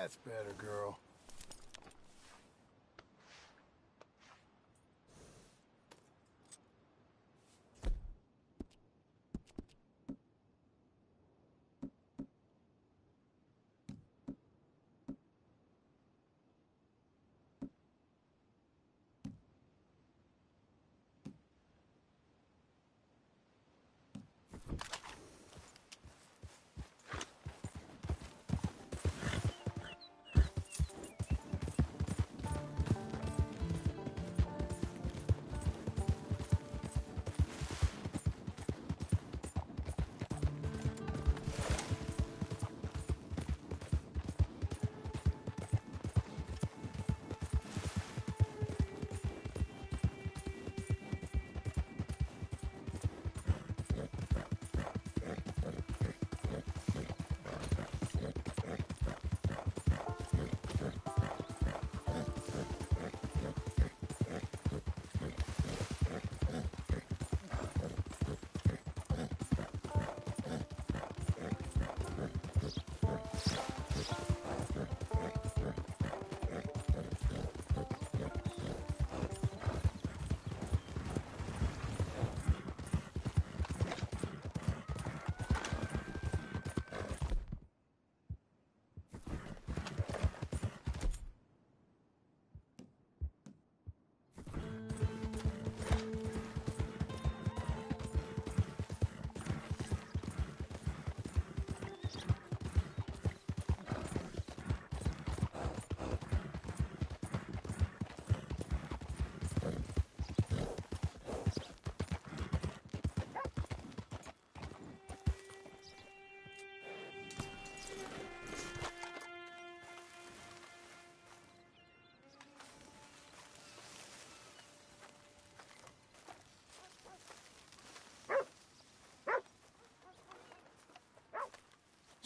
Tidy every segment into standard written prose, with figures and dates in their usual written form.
That's better, girl.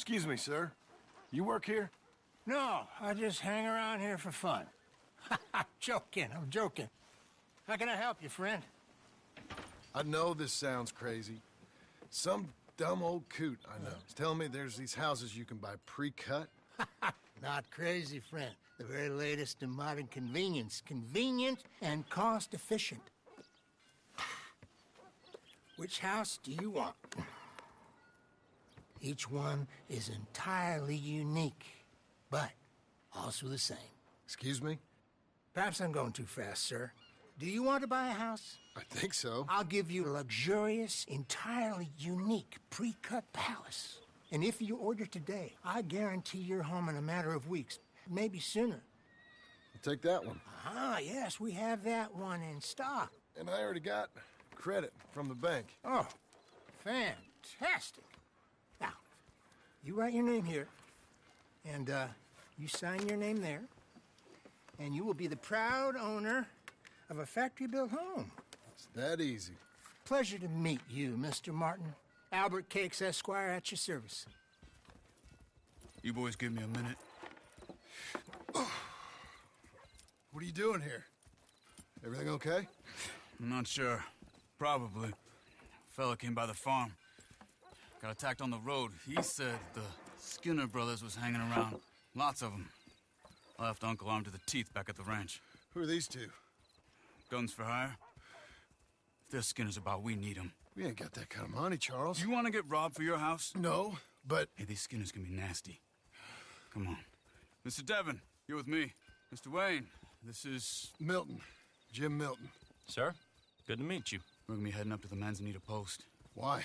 Excuse me, sir. You work here? No, I just hang around here for fun. I'm joking. How can I help you, friend? I know this sounds crazy. Some dumb old coot I know is telling me there's these houses you can buy pre-cut. Not crazy, friend. The very latest in modern convenience. Convenient and cost-efficient. Which house do you want? Each one is entirely unique, but also the same. Excuse me? Perhaps I'm going too fast, sir. Do you want to buy a house? I think so. I'll give you a luxurious, entirely unique, pre-cut palace. And if you order today, I guarantee you're home in a matter of weeks, maybe sooner. I'll take that one. Ah, yes, we have that one in stock. And I already got credit from the bank. Oh, fantastic. Now, you write your name here, and you sign your name there, and you will be the proud owner of a factory-built home. It's that easy. Pleasure to meet you, Mr. Martin. Albert Cakes, Esquire, at your service. You boys give me a minute. What are you doing here? Everything okay? I'm not sure. Probably. Fella came by the farm. Got attacked on the road. He said the Skinner brothers was hanging around. Lots of them. I left Uncle armed to the teeth back at the ranch. Who are these two? Guns for hire? If there's Skinner's about, we need them. We ain't got that kind of money, Charles. You want to get robbed for your house? No, but... Hey, these Skinners can be nasty. Come on. Mr. Devon, you're with me. Mr. Wayne, this is... Milton. Jim Milton. Sir, good to meet you. We're gonna be heading up to the Manzanita post. Why?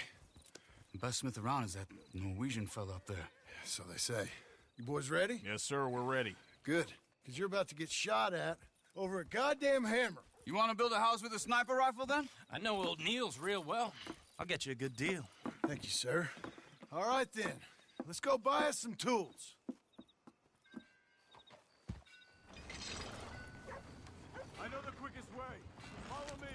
The best smith around is that Norwegian fella up there. So they say. You boys ready? Yes, sir, we're ready. Good. Because you're about to get shot at over a goddamn hammer. You want to build a house with a sniper rifle, then? I know old Neil's real well. I'll get you a good deal. Thank you, sir. All right, then. Let's go buy us some tools. I know the quickest way. Follow me.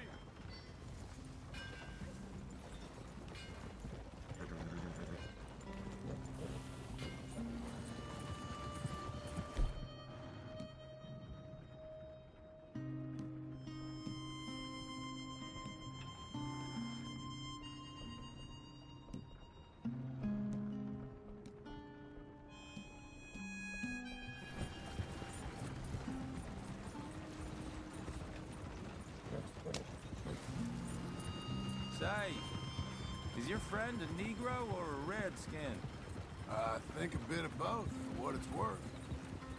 Say, is your friend a Negro or a Redskin? I think a bit of both, for what it's worth.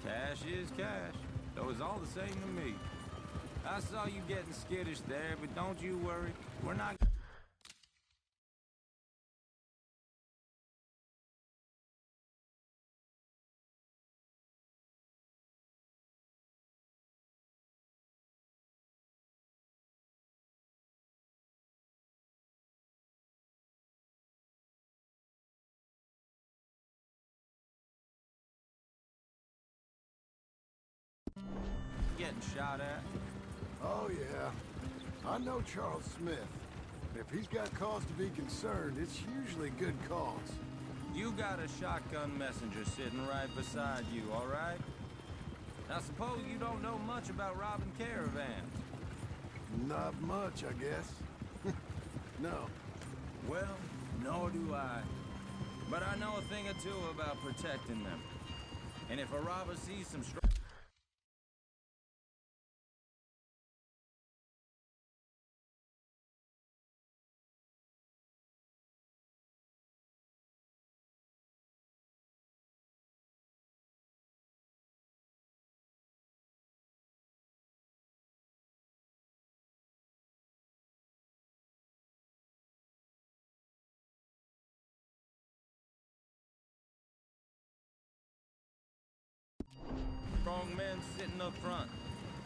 Cash is cash, though it's all the same to me. I saw you getting skittish there, but don't you worry. We're not... getting shot at. Oh, yeah. I know Charles Smith. If he's got cause to be concerned, it's usually good cause. You got a shotgun messenger sitting right beside you, all right? I suppose you don't know much about robbing caravans. Not much, I guess. No. Well, nor do I. But I know a thing or two about protecting them. And if a robber sees some strong men sitting up front,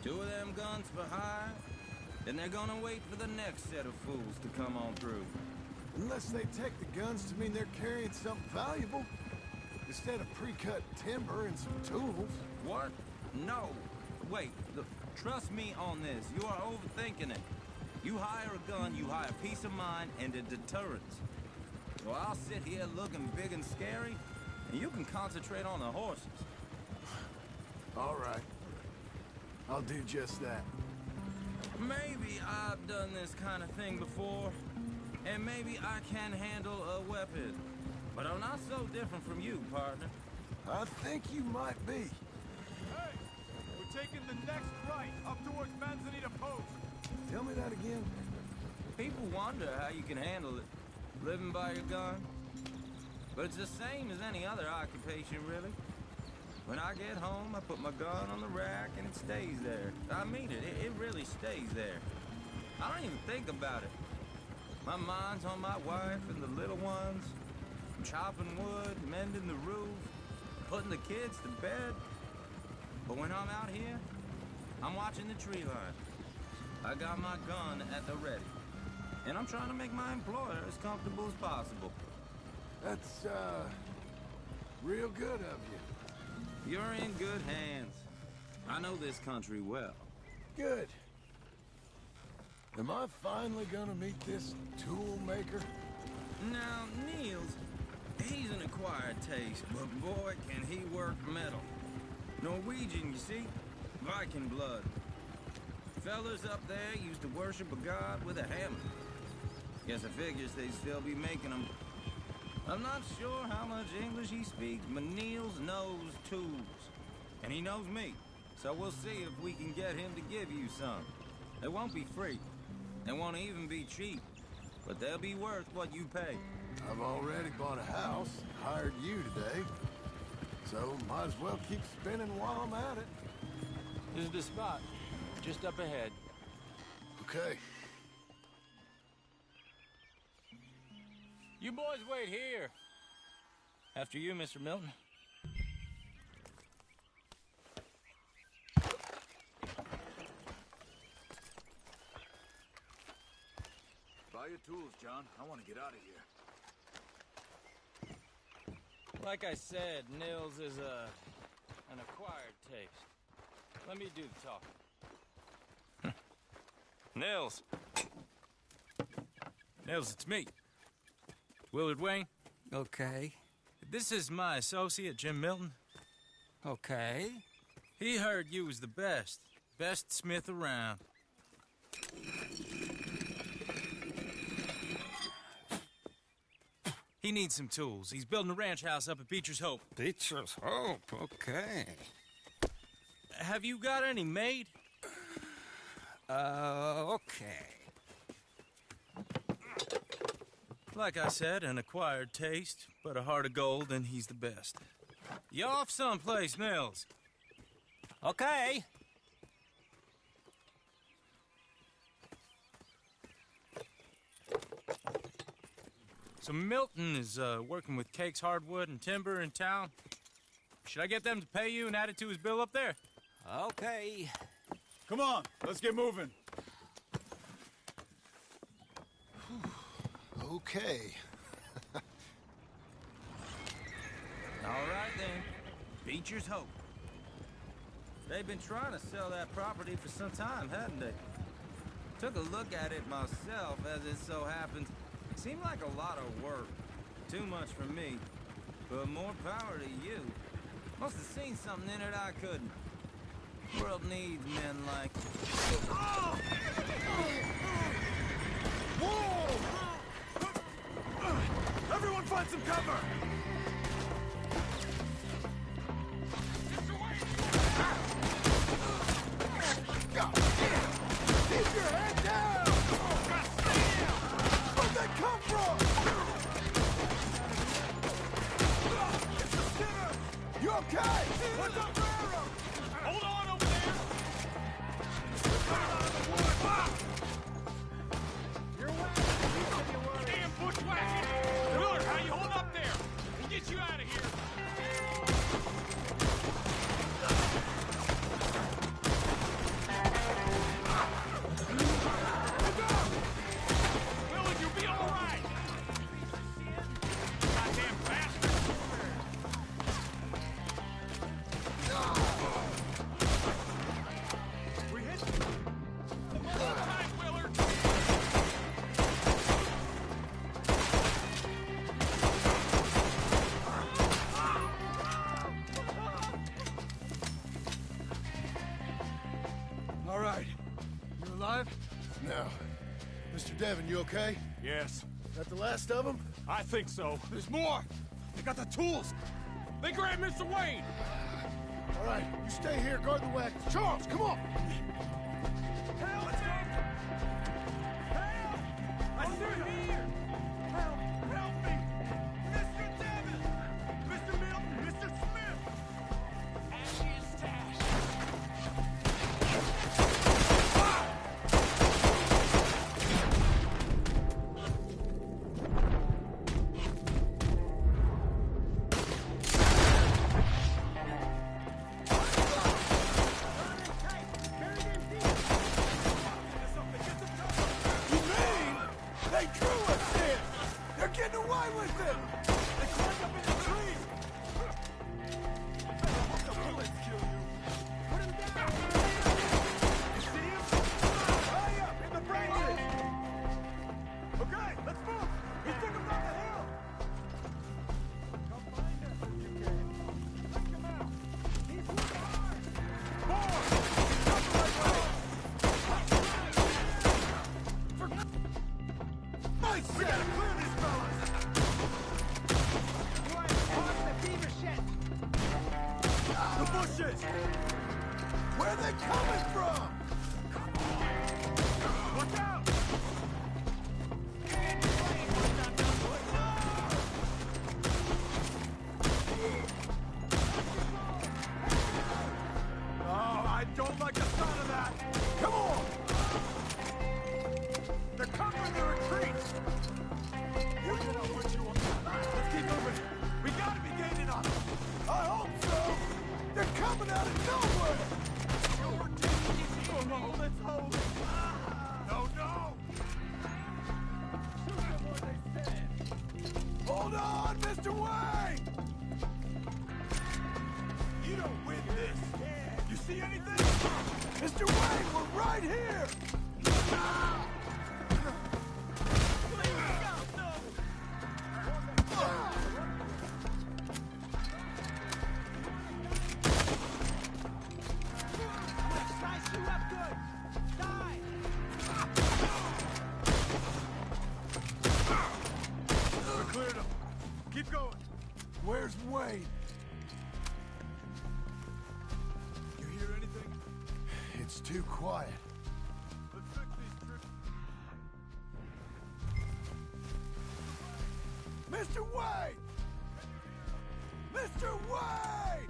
2 of them guns behind, then they're gonna wait for the next set of fools to come on through. Unless they take the guns to mean they're carrying something valuable. Instead of pre-cut timber and some tools. What? No. Wait, look, trust me on this. You are overthinking it. You hire a gun, you hire peace of mind and a deterrence. So I'll sit here looking big and scary, and you can concentrate on the horses. All right. I'll do just that. Maybe I've done this kind of thing before, and maybe I can handle a weapon. But I'm not so different from you, partner. I think you might be. Hey! We're taking the next right, up towards Manzanita Post. Tell me that again. People wonder how you can handle it, living by your gun. But it's the same as any other occupation, really. When I get home, I put my gun on the rack and it stays there. I mean it, it really stays there. I don't even think about it. My mind's on my wife and the little ones. I'm chopping wood, mending the roof, putting the kids to bed. But when I'm out here, I'm watching the tree line. I got my gun at the ready. And I'm trying to make my employer as comfortable as possible. That's, real good of you. You're in good hands. I know this country well. Good. Am I finally gonna meet this tool maker? Now, Niels, he's an acquired taste, but boy, can he work metal. Norwegian, you see? Viking blood. Fellas up there used to worship a god with a hammer. Guess I figures they'd still be making them. I'm not sure how much English he speaks, but Niels knows tools. And he knows me. So we'll see if we can get him to give you some. They won't be free. They won't even be cheap. But they'll be worth what you pay. I've already bought a house, hired you today. So might as well keep spinning while I'm at it. This is the spot. Just up ahead. Okay. You boys wait here. After you, Mr. Milton. Buy your tools, John. I want to get out of here. Like I said, Nils is an acquired taste. Let me do the talking. Nils. Nils, it's me. Willard Wayne. Okay. This is my associate, Jim Milton. Okay. He heard you was the best. Best smith around. He needs some tools. He's building a ranch house up at Beecher's Hope. Beecher's Hope, okay. Have you got any made? Okay. Like I said, an acquired taste, but a heart of gold, and he's the best. You off someplace, Mills? Okay. So Milton is working with Cake's Hardwood and Timber in town. Should I get them to pay you and add it to his bill up there? Okay. Come on, let's get moving. Okay. All right, then. Beecher's hope. They've been trying to sell that property for some time, hadn't they? Took a look at it myself, as it so happens. Seemed like a lot of work. Too much for me. But more power to you. Must have seen something in it I couldn't. World needs men like... Whoa! Everyone find some cover! Keep your head down! Where'd that come from? You okay? What's up, Arrow? Hold on over there! You're whacking. Damn bushwhacking! Miller, how you hold up there? We'll get you out of here. Miller, you'll be all right. Goddamn bastard! We hit the time, Willard. All right. You alive? No. Mr. Devon, you okay? Yes, That the last of them? I think so. There's more. They got the tools. They grabbed Mr. Wayne. All right, you stay here, guard the wagons. Charles, come on! Help! Let's go! Help! I see you here! Help! Help me! Mr. Devon! Mr. Milton! Mr. Smith! Ashy is stash! You mean they drew us in? They're getting away with it! They climbed up in the trees! I hope the bullets kill you! Put him down! You see him? High up in the branches! Okay, let's move! He took him down the hill! Come find us if you can. Take him out! He's working hard! More! Come right way! My We gotta clear these fellas! The bushes! Where are they coming from? Look out! Oh, I don't like the sound of that! Come on! They're covering their retreat! You know what you want. Let's keep moving. We gotta be gaining on them. I hope so! They're coming out of nowhere! Oh, no, let's hold it. No, no! Shoot them what they said. Hold on, Mr. Wayne! You don't win this. You see anything? Mr. Wayne, we're right here! We cleared them. Keep going. Where's Wayne? You hear anything? It's too quiet. Let's fix these trips. Mr. Wade! Mr. Wade!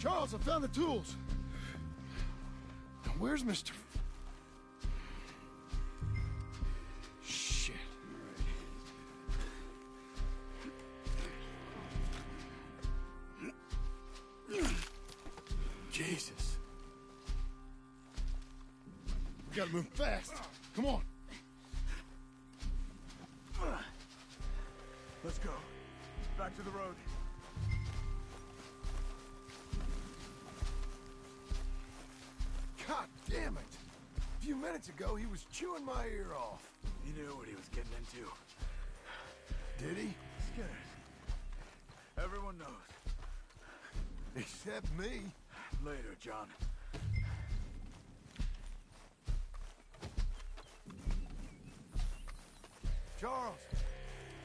Charles, I found the tools. Now, where's Mr. Shit. Jesus. We gotta move fast. Come on. Let's go. Back to the road. God damn it! A few minutes ago, he was chewing my ear off. He knew what he was getting into. Did he? Skinner. Everyone knows. Except me. Later, John. Charles,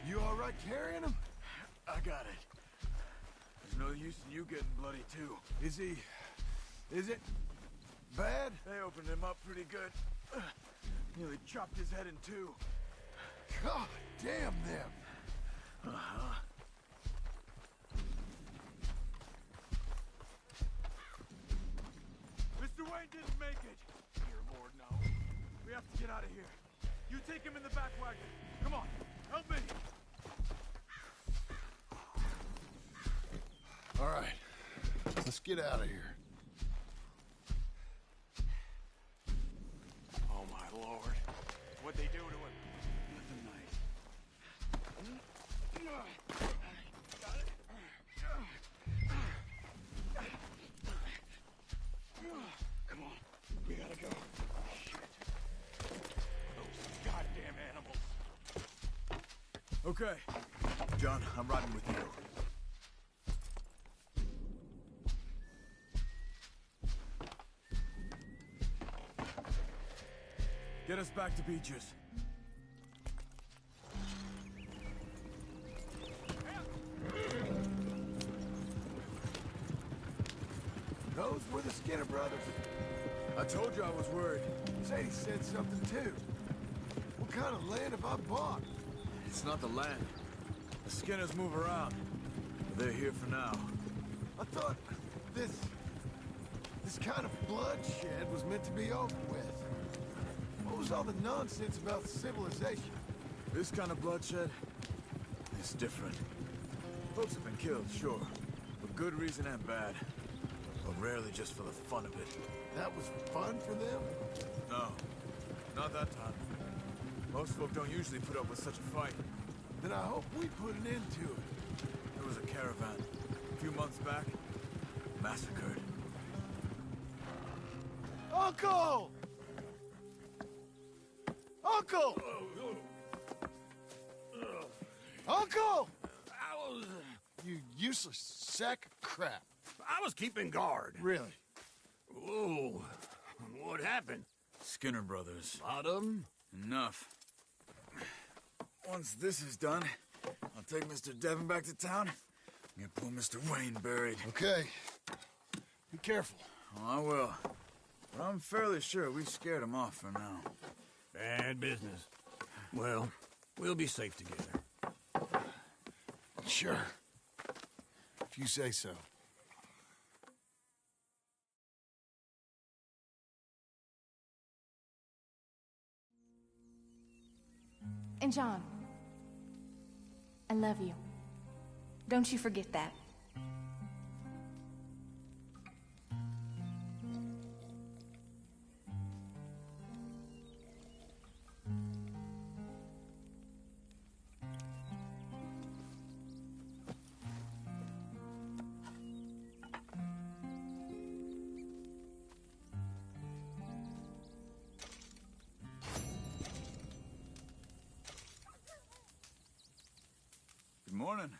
you all right carrying him? I got it. There's no use in you getting bloody, too. Is it bad? They opened him up pretty good. Nearly chopped his head in two. God damn them. Uh-huh. Mr. Wayne didn't make it. Dear Lord, no. We have to get out of here. You take him in the back wagon. Come on, help me. All right, let's get out of here. Oh, my Lord. What'd they do to him? Nothing nice. Come on, we gotta go. Shit. Those goddamn animals. Okay. John, I'm riding with you. Get us back to Beaches. Those were the Skinner brothers. I told you I was worried. Sadie said something too. What kind of land have I bought? It's not the land. The Skinners move around. But they're here for now. I thought this kind of bloodshed was meant to be over with. What was all the nonsense about civilization? This kind of bloodshed is different. Folks have been killed, sure. For good reason and bad. But rarely just for the fun of it. That was fun for them? No. Not that time. Most folk don't usually put up with such a fight. Then I hope we put an end to it. There was a caravan. A few months back. Massacred. Uncle! Uncle! Uncle! You useless sack of crap. I was keeping guard. Really? Whoa. What happened? Skinner brothers. Lot of 'em? Enough. Once this is done, I'll take Mr. Devon back to town and get poor Mr. Wayne buried. Okay. Be careful. Oh, I will. But I'm fairly sure we scared him off for now. Bad business. Well, we'll be safe together. Sure. If you say so. And John, I love you. Don't you forget that. Good morning.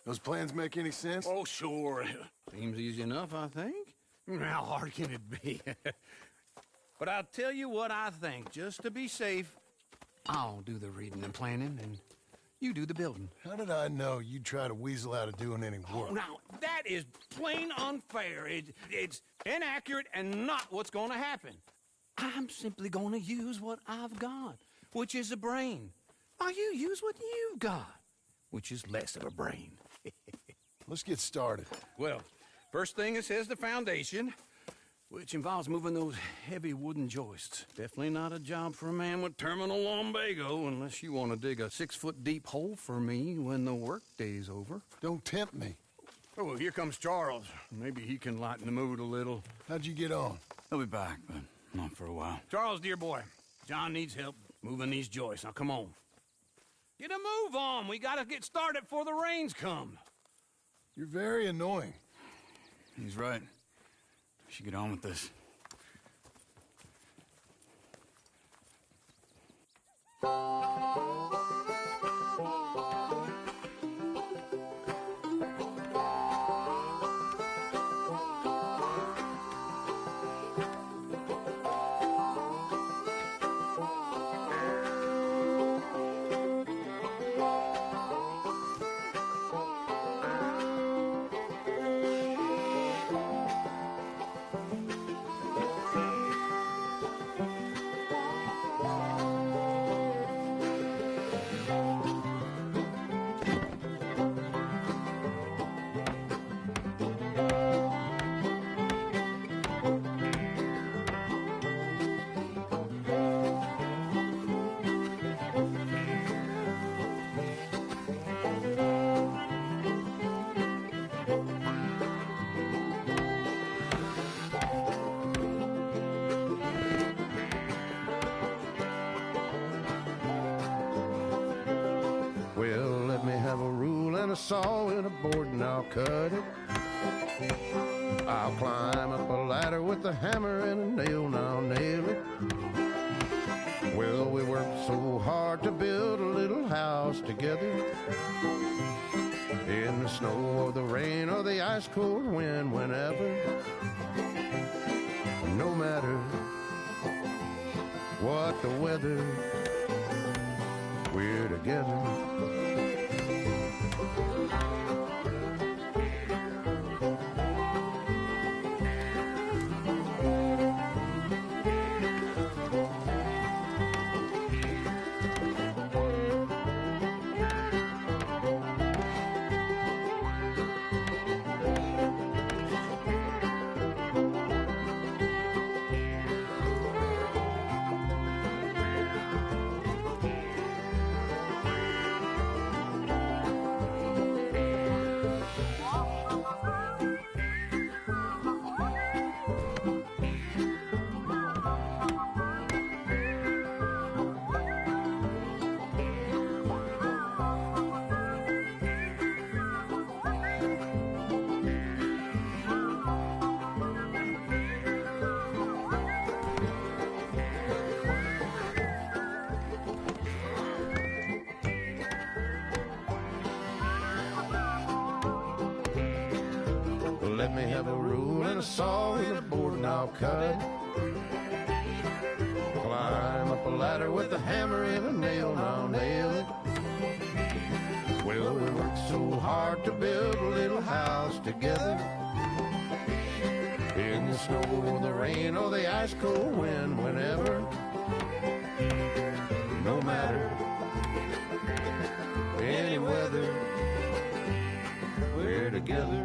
Those plans make any sense? Oh, sure. Seems easy enough, I think. How hard can it be? But I'll tell you what I think. Just to be safe, I'll do the reading and planning, and you do the building. How did I know you'd try to weasel out of doing any work? Now, that is plain unfair. It's inaccurate and not what's going to happen. I'm simply going to use what I've got, which is a brain. Now you use what you've got, which is less of a brain. Let's get started. Well, first thing it says the foundation, which involves moving those heavy wooden joists. Definitely not a job for a man with terminal lumbago, unless you want to dig a 6-foot deep hole for me when the workday's over. Don't tempt me. Oh, well, here comes Charles. Maybe he can lighten the mood a little. How'd you get on? He'll be back, but not for a while. Charles, dear boy, John needs help moving these joists. Now, come on. Get a move on. We gotta get started before the rains come. You're very annoying. He's right. We should get on with this. Saw and a board and I'll cut it. I'll climb up a ladder with a hammer and a nail and I'll nail it. Well, we worked so hard to build a little house together. In the snow or the rain or the ice cold wind, whenever. No matter what the weather, we're together. Let me have a rule and a saw and a board and I'll cut. Climb up a ladder with a hammer and a nail and I'll nail it. Well, we worked so hard to build a little house together. In the snow or the rain or the ice cold wind, whenever. No matter any weather, we're together.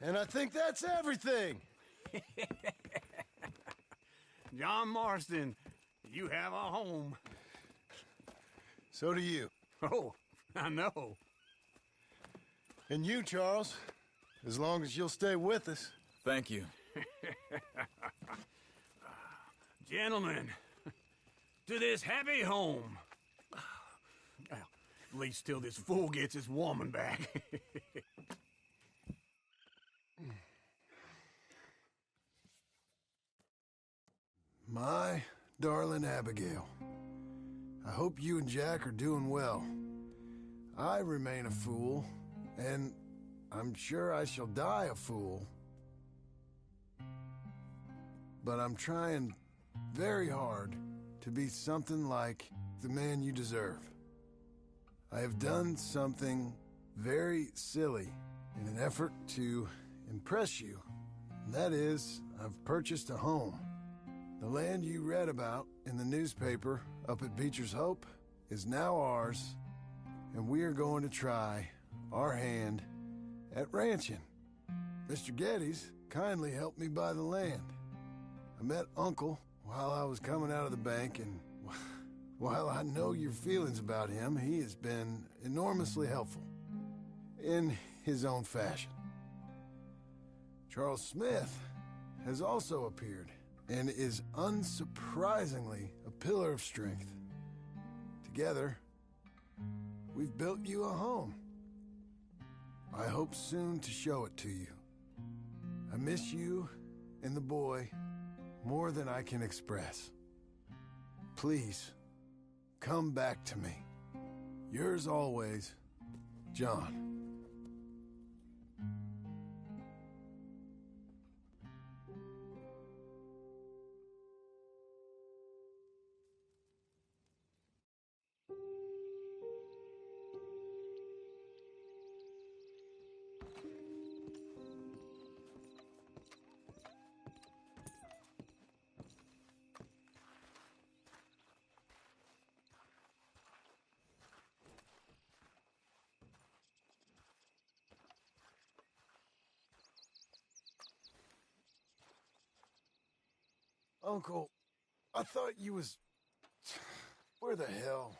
And I think that's everything. John Marston, you have a home. So do you. Oh, I know. And you, Charles. As long as you'll stay with us. Thank you. Gentlemen, to this happy home. Well, at least till this fool gets his woman back. My darling Abigail, I hope you and Jack are doing well. I remain a fool, and I'm sure I shall die a fool. But I'm trying very hard to be something like the man you deserve. I have done something very silly in an effort to impress you. And that is, I've purchased a home. The land you read about in the newspaper up at Beecher's Hope is now ours, and we are going to try our hand at ranching. Mr. Geddes kindly helped me buy the land. I met Uncle while I was coming out of the bank, and while I know your feelings about him, he has been enormously helpful in his own fashion. Charles Smith has also appeared and is unsurprisingly a pillar of strength. Together, we've built you a home. I hope soon to show it to you. I miss you and the boy more than I can express. Please, come back to me. Yours always, John. Uncle, I thought you was... Where the hell?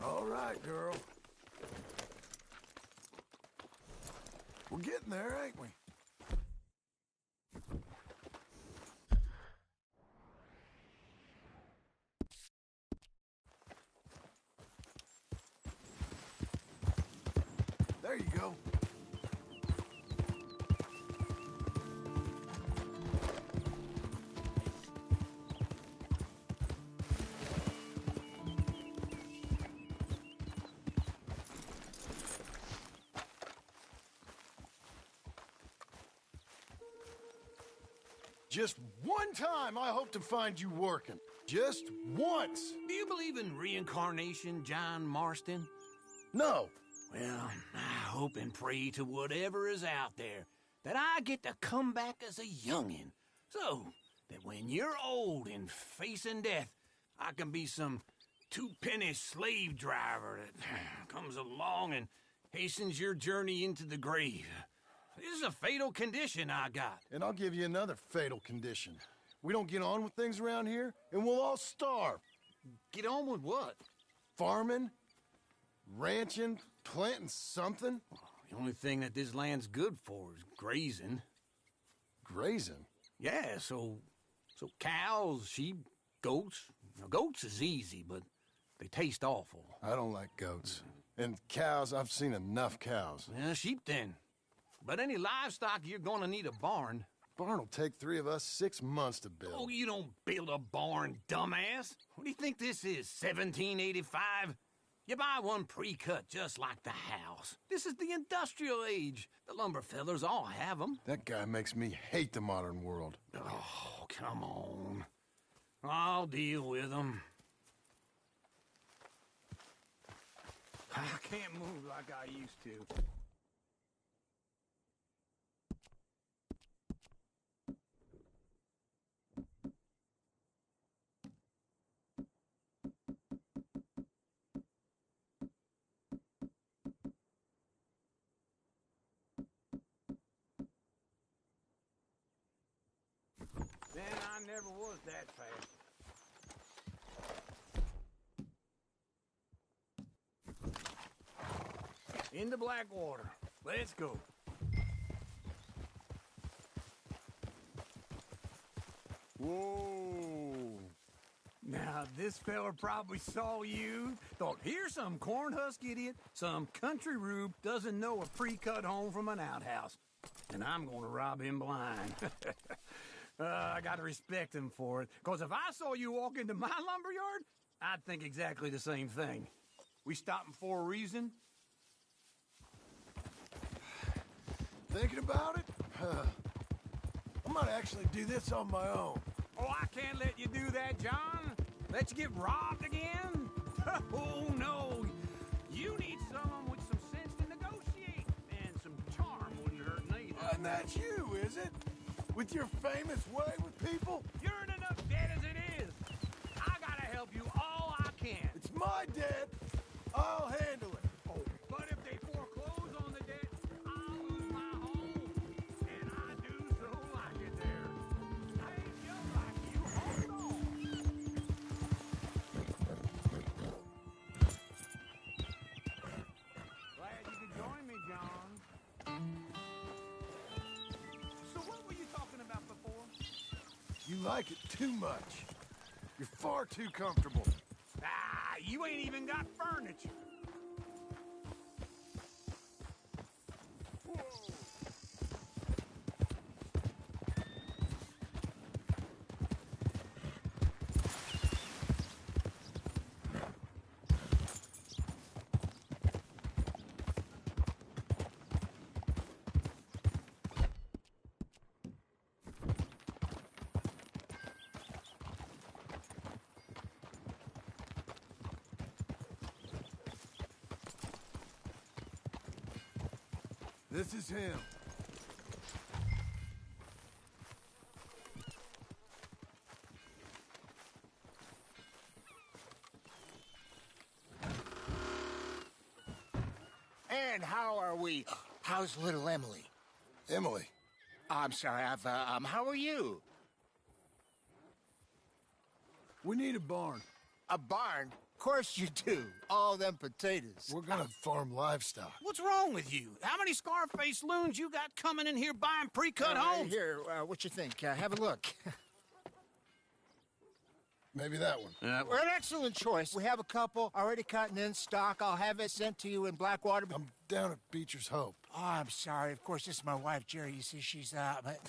All right, girl. We're getting there, ain't we? There you go. Just one time I hope to find you working. Just once. Do you believe in reincarnation, John Marston? No. Well, I hope and pray to whatever is out there that I get to come back as a youngin', so that when you're old and facing death, I can be some two-penny slave driver that comes along and hastens your journey into the grave. This is a fatal condition I got. And I'll give you another fatal condition. We don't get on with things around here, and we'll all starve. Get on with what? Farming, ranching, planting something. The only thing that this land's good for is grazing. Grazing? Yeah, so cows, sheep, goats. Now, goats is easy, but they taste awful. I don't like goats. And cows, I've seen enough cows. Yeah, sheep then. But any livestock, you're gonna need a barn. Barn will take 3 of us 6 months to build. Oh, you don't build a barn, dumbass. What do you think this is, 1785? You buy one pre-cut just like the house. This is the industrial age. The lumber fellers all have them. That guy makes me hate the modern world. Oh, come on. I'll deal with them. I can't move like I used to. Man, I never was that fast. Into Blackwater. Let's go. Whoa. Now, this fella probably saw you, thought, here's some cornhusk idiot, some country rube doesn't know a pre-cut home from an outhouse. And I'm gonna rob him blind. I gotta respect him for it, because if I saw you walk into my lumberyard, I'd think exactly the same thing. We stopping for a reason? Thinking about it? I might actually do this on my own. Oh, I can't let you do that, John. Let you get robbed again? Oh, no. You need someone with some sense to negotiate, and some charm wouldn't hurt neither. And that's you, is it? With your famous way with people? You're in enough debt as it is. I gotta help you all I can. It's my debt. I'll handle it. Oh, but if they foreclose on the debt, I'll lose my home. And I do so like it there. I ain't just like you. Hold on. Glad you could join me, John. So what were you talking about before? You like it too much. You're far too comfortable. Ah, you ain't even got furniture. Whoa. This is him. And how are we? How's little Emily? Emily. I'm sorry, how are you? We need a barn. A barn? Of course you do. All them potatoes. We're gonna farm livestock. What's wrong with you? How many Scarface loons you got coming in here buying pre-cut homes? Here, what you think? Have a look. Maybe that one. We're an excellent choice. We have a couple already cut and in stock. I'll have it sent to you in Blackwater. I'm down at Beecher's Hope. Oh, I'm sorry. Of course, this is my wife, Jerry. You see, she's but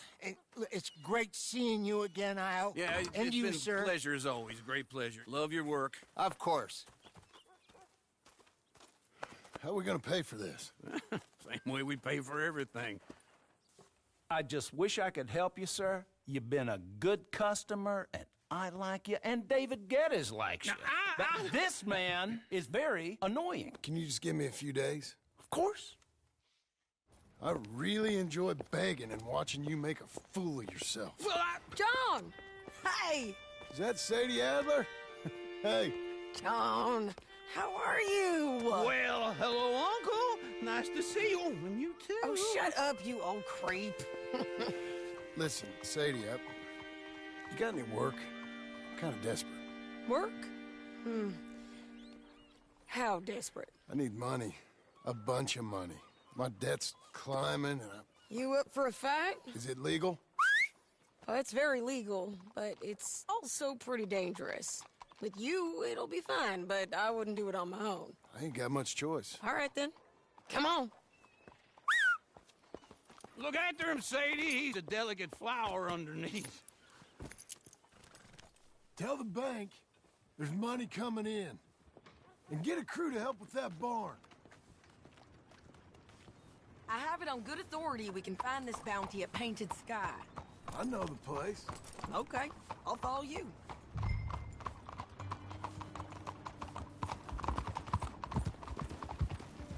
it's great seeing you again, Al. Yeah, and it's you, been sir. a pleasure as always. Great pleasure. Love your work. Of course. How are we gonna pay for this? Same way we pay for everything. I just wish I could help you, sir, You've been a good customer, and I like you, and David Geddes likes you. But this man is very annoying. Can you just give me a few days? Of course. I really enjoy begging and watching you make a fool of yourself. Well, John! Hey! Is that Sadie Adler? Hey. John, how are you? Well, hello, Uncle. Nice to see you. And you too. Oh, shut up, you old creep. Listen, Sadie, you got any work? I'm kind of desperate. Work? How desperate? I need money. A bunch of money. My debt's climbing and You up for a fight? Is it legal? Oh, it's very legal, but it's also pretty dangerous. With you, it'll be fine, but I wouldn't do it on my own. I ain't got much choice. All right, then. Come on. Look after him, Sadie. He's a delicate flower underneath. Tell the bank there's money coming in. And get a crew to help with that barn. I have it on good authority we can find this bounty at Painted Sky. I know the place. Okay, I'll follow you.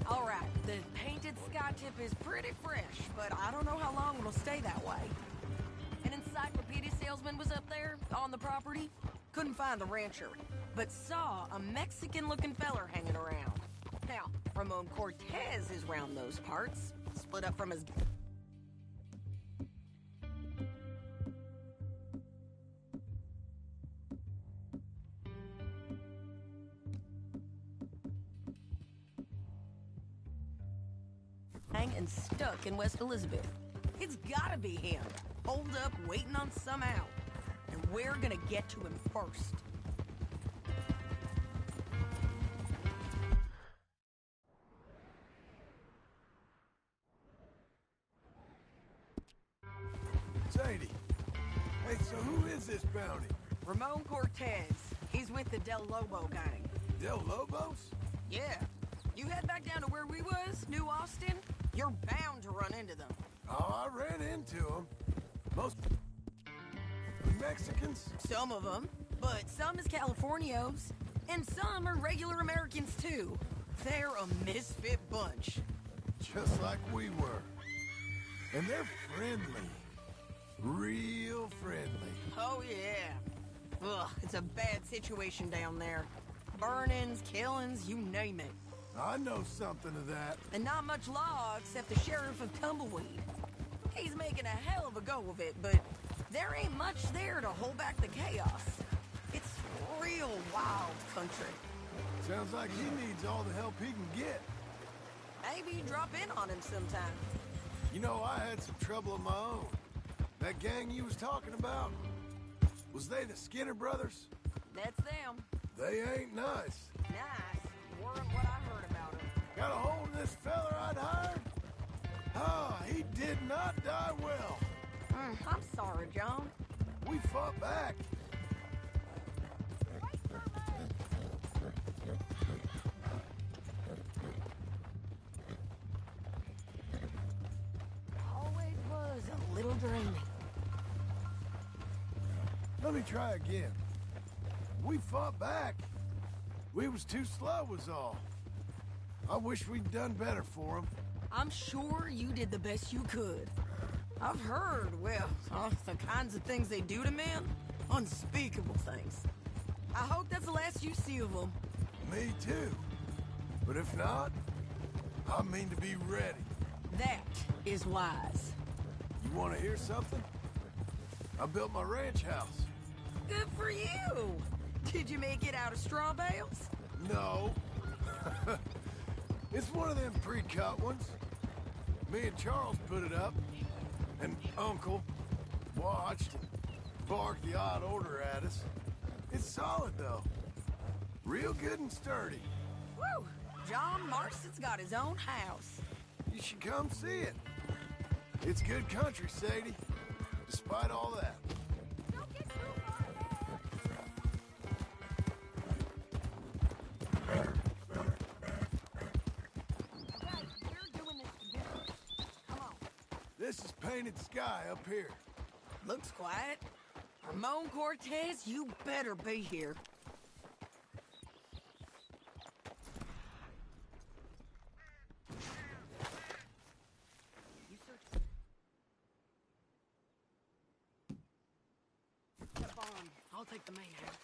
All right, the Painted Sky tip is pretty fresh, but I don't know how long it'll stay that way. An encyclopedia salesman was up there on the property. Couldn't find the rancher, but saw a Mexican-looking feller hanging around. Now, Ramon Cortez is round those parts, split up from his... and stuck in West Elizabeth. It's gotta be him. Holed up, waiting on some out. And we're gonna get to him first. Sadie. Hey, so who is this bounty? Ramon Cortez. He's with the Del Lobo gang. Del Lobos? Yeah. You head back down to where we was, New Austin, you're bound to run into them. Oh, I ran into them. Most Mexicans? Some of them, but some is Californios. And some are regular Americans, too. They're a misfit bunch. Just like we were. And they're friendly. Real friendly. Oh, yeah. Ugh, it's a bad situation down there. Burnings, killings, you name it. I know something of that. And not much law except the sheriff of Tumbleweed. He's making a hell of a go of it, but there ain't much there to hold back the chaos. It's real wild country. Sounds like he needs all the help he can get. Maybe drop in on him sometime. You know, I had some trouble of my own. That gang you was talking about, was they the Skinner brothers? That's them. They ain't nice. Nice. Weren't what I heard about them. Got a hold of this feller I'd hired? Ah, he did not die well. I'm sorry, John. We fought back. Always was a little draining. Let me try again. We fought back. We was too slow was all. I wish we'd done better for him. I'm sure you did the best you could. I've heard, well, the kinds of things they do to men. Unspeakable things. I hope that's the last you see of them. Me too. But if not, I mean to be ready. That is wise. You want to hear something? I built my ranch house. Good for you. Did you make it out of straw bales? No. It's one of them pre-cut ones. Me and Charles put it up, and Uncle watched and barked the odd order at us. It's solid, though. Real good and sturdy. Woo! John Marston's got his own house. You should come see it. It's good country, Sadie, despite all that. Don't get too far Hey, we're doing this together. Come on. This is Painted Sky up here. Looks quiet. Ramon Cortez, you better be here. Got a bond. I'll take the main house.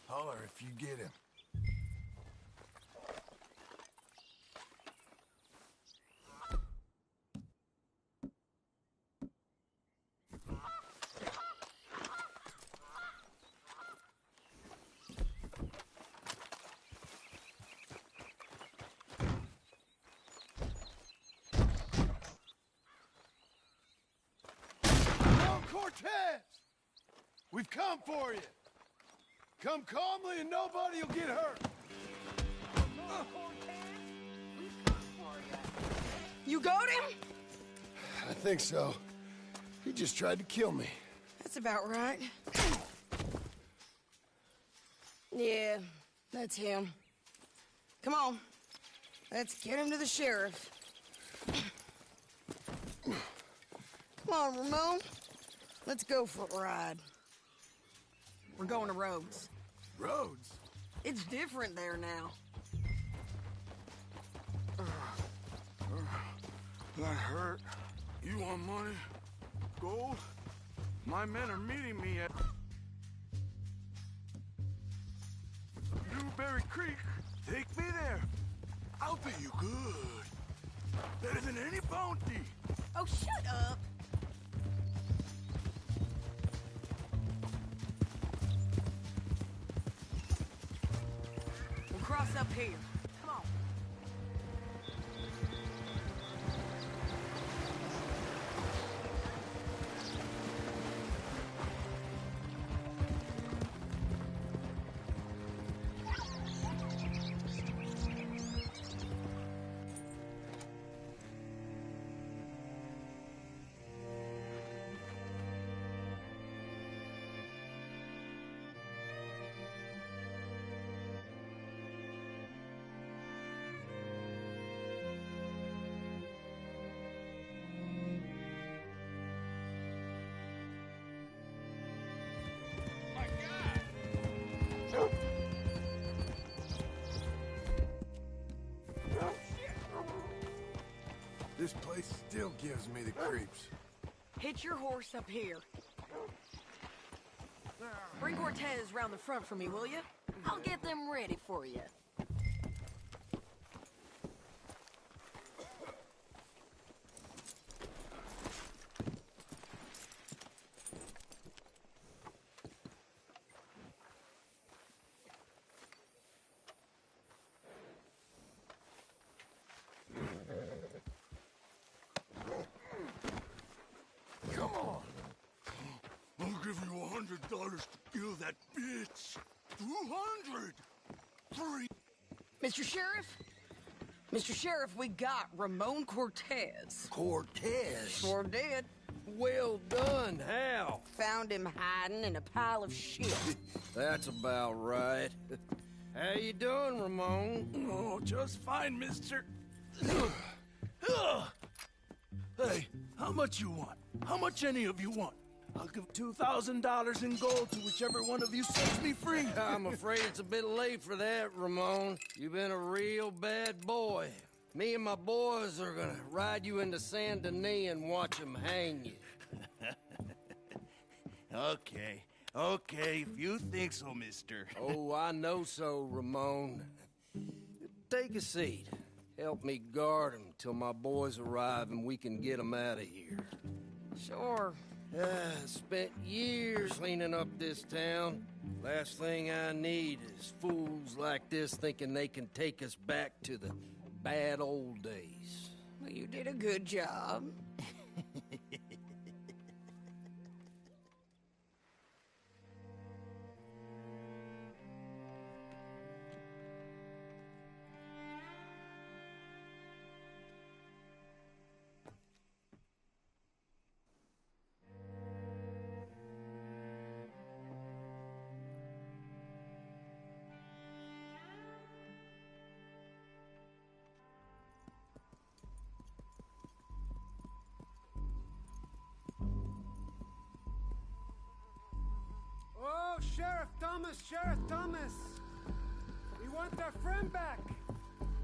Holler if you get him. Cortez! We've come for you! Come calmly and nobody will get hurt! You got him? I think so. He just tried to kill me. That's about right. Yeah, that's him. Come on. Let's get him to the sheriff. Come on, Ramon. Let's go for a ride. We're going to Rhodes. Rhodes? It's different there now. That hurt. You want money? Gold? My men are meeting me at Newberry Creek. Take me there. I'll pay you good. Better than any bounty. Oh, shut up. We'll cross up here. Come on. This place still gives me the creeps. Hitch your horse up here. Bring Cortez round the front for me, will you? I'll get them ready for you. Come on! I'll give you $100 to kill that bitch. 200. 3. Mr. Sheriff? Mr. Sheriff, we got Ramon Cortez. Cortez? Sure did. Well done, Hal. Found him hiding in a pile of shit. That's about right. How you doing, Ramon? Oh, just fine, mister. Hey, how much you want? How much any of you want? I'll give $2,000 in gold to whichever one of you sets me free. I'm afraid it's a bit late for that, Ramon. You've been a real bad boy. Me and my boys are gonna ride you into Saint Denis and watch them hang you. Okay, if you think so, mister. Oh, I know so, Ramon. Take a seat. Help me guard them till my boys arrive and we can get them out of here. Sure. Spent years cleaning up this town. Last thing I need is fools like this thinking they can take us back to the bad old days. Well, you did a good job. Hello, Sheriff Thomas, Sheriff Thomas. We want our friend back.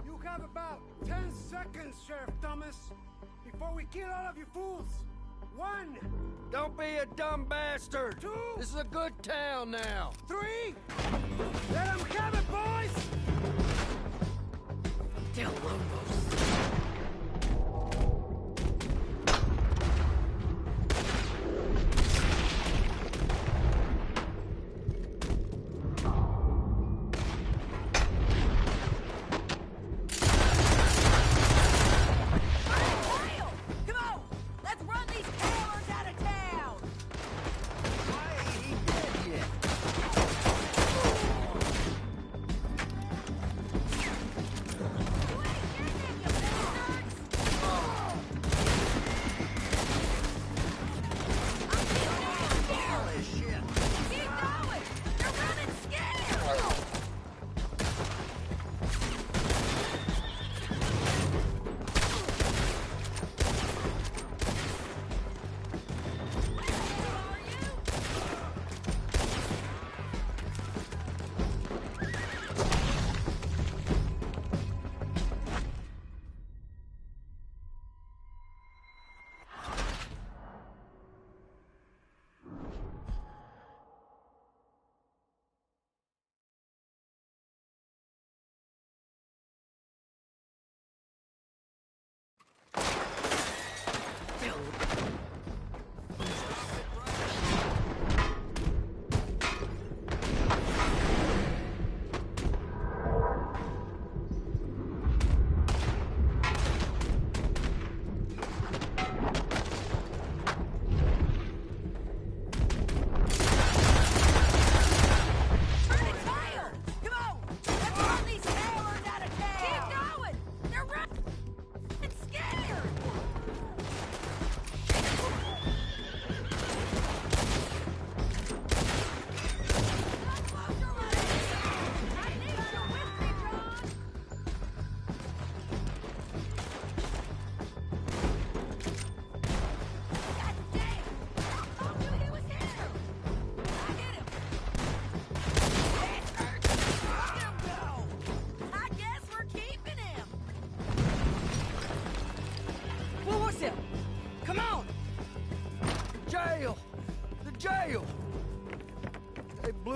You have about 10 seconds, Sheriff Thomas, before we kill all of you fools. 1. Don't be a dumb bastard. 2. This is a good town now. 3. Let them have it, boys. Del Lobos.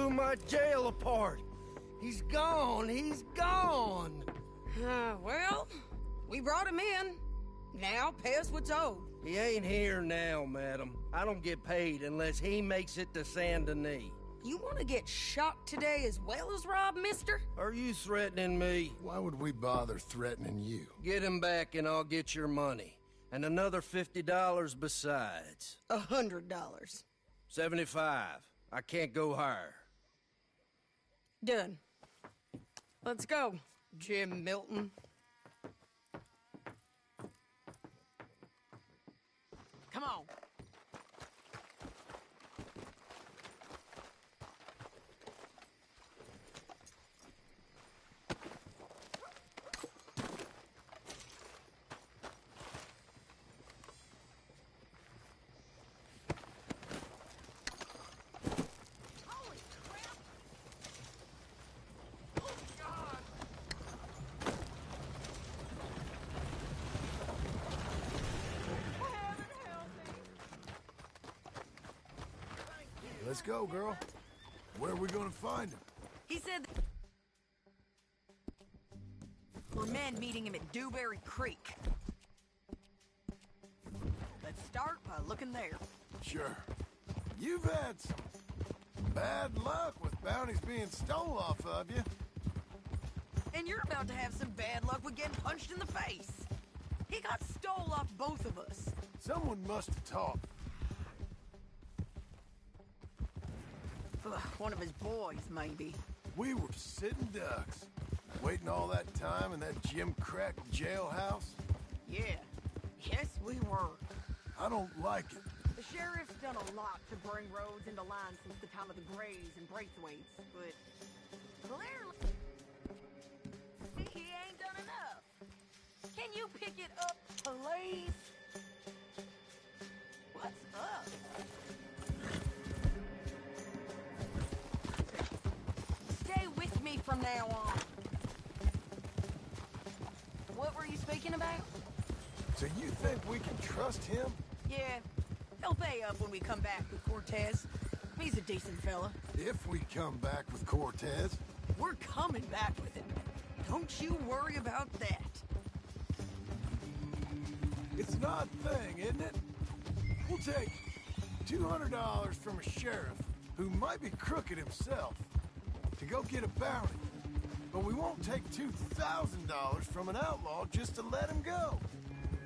My jail apart. He's gone. He's gone. Well, we brought him in. Now, pay us what's owed. He ain't here now, madam. I don't get paid unless he makes it to Saint Denis. You want to get shot today as well as Rob, mister? Are you threatening me? Why would we bother threatening you? Get him back and I'll get your money. And another $50 besides. $100. 75. I can't go higher. Done. Let's go, Jim Milton. Come on. Let's go, girl. Where are we gonna find him? He said we're men meeting him at Dewberry Creek. Let's start by looking there. Sure. You've had some bad luck with bounties being stole off of you. And you're about to have some bad luck with getting punched in the face. He got stole off both of us. Someone must have talked. One of his boys, maybe. We were sitting ducks, waiting all that time in that Jim Crack jailhouse. Yeah. Yes, we were. I don't like it. The sheriff's done a lot to bring roads into line since the time of the Grays and Braithwaites, but clearly he ain't done enough. Can you pick it up, please? What's up? from now on. What were you speaking about? So you think we can trust him? Yeah, he'll pay up when we come back with Cortez. He's a decent fella. If we come back with Cortez. We're coming back with him. Don't you worry about that. It's an odd thing, isn't it? We'll take $200 from a sheriff who might be crooked himself to go get a bounty. But we won't take $2,000 from an outlaw just to let him go.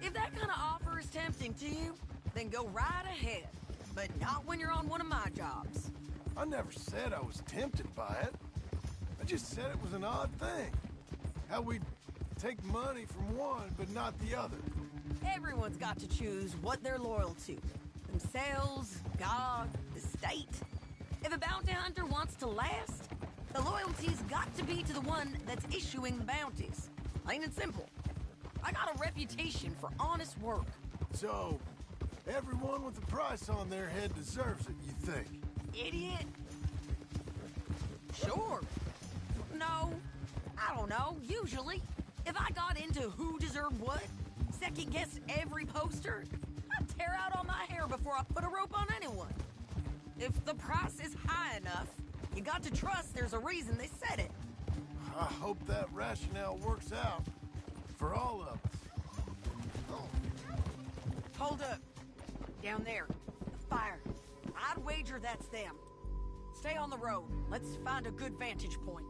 If that kind of offer is tempting to you, then go right ahead. But not when you're on one of my jobs. I never said I was tempted by it. I just said it was an odd thing. How we'd take money from one, but not the other. Everyone's got to choose what they're loyal to. Themselves, God, the state. If a bounty hunter wants to last, the loyalty's got to be to the one that's issuing the bounties. Plain and simple. I got a reputation for honest work. So, everyone with a price on their head deserves it, you think? Idiot. Sure. No. I don't know. Usually. If I got into who deserved what, second-guessed every poster, I'd tear out all my hair before I put a rope on anyone. If the price is high enough, you got to trust there's a reason they said it. I hope that rationale works out for all of us. Hold up. Down there. The fire. I'd wager that's them. Stay on the road. Let's find a good vantage point.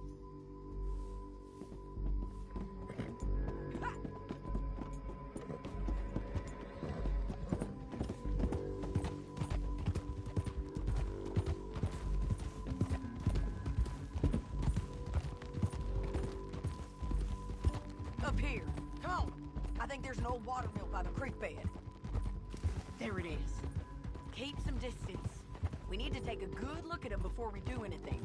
Up here. Come on. I think there's an old water mill by the creek bed. There it is. Keep some distance. We need to take a good look at him before we do anything.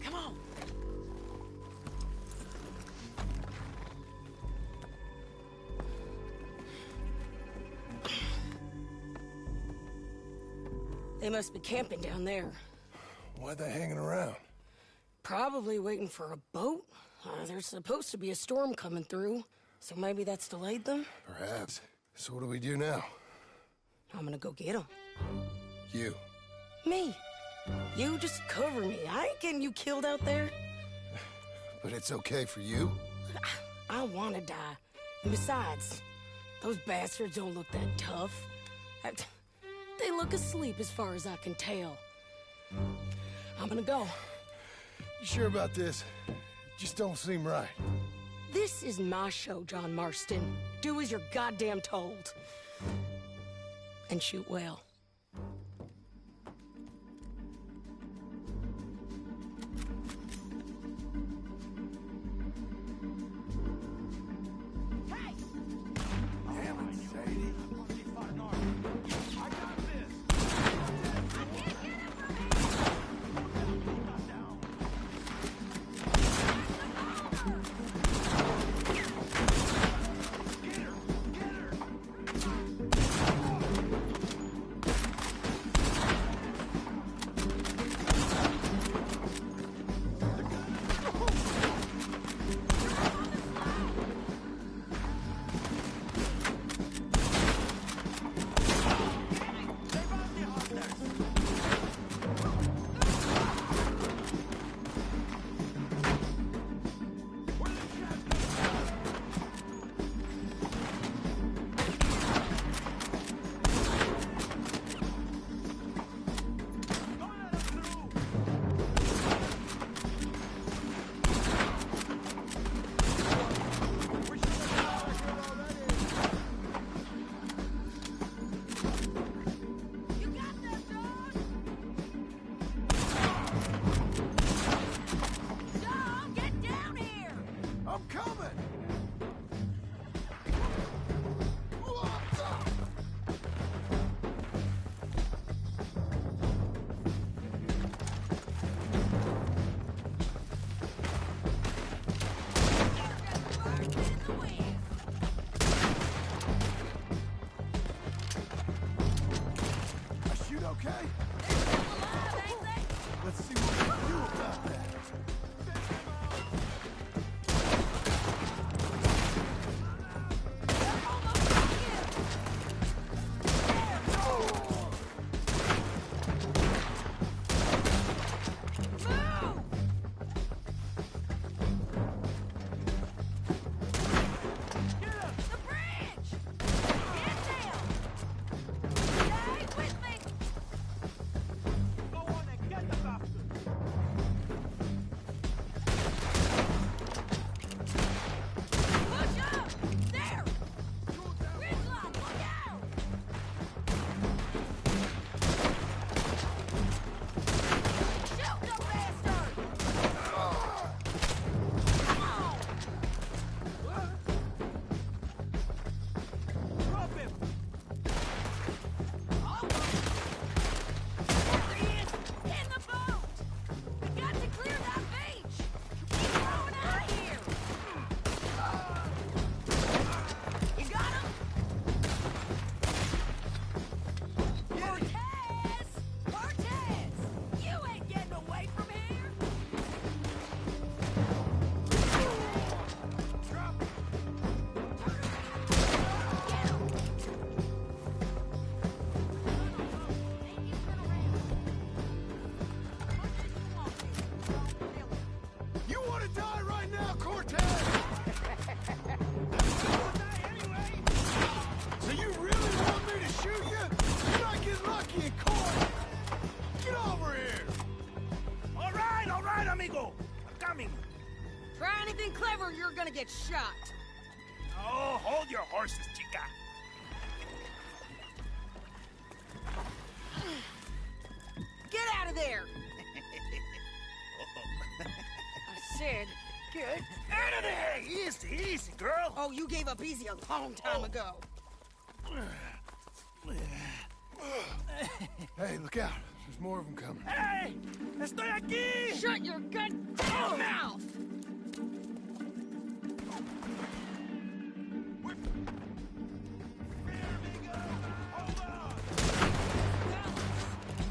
Come on. They must be camping down there. Why are they hanging around? Probably waiting for a boat. There's supposed to be a storm coming through, so maybe that's delayed them? Perhaps. So what do we do now? I'm gonna go get them. You. Me. You just cover me. I ain't getting you killed out there. But it's okay for you? I wanna die. And besides, those bastards don't look that tough. They look asleep as far as I can tell. I'm gonna go. You sure about this? Just don't seem right. This is my show, John Marston. Do as you're goddamn told. And shoot well. Hey! Damn it, Sadie. I got this! I can't get him from here! Get her! die right now, Cortez! So you really want me to shoot you? You might get lucky in court! Get over here! All right, amigo. I'm coming. Try anything clever, you're gonna get shot. Oh, hold your horses, chica. Get out of there! I said, get Out of there! Easy, easy, girl. Oh, you gave up easy a long time ago. Hey, look out. There's more of them coming. Hey! Estoy aquí! Shut your goddamn mouth!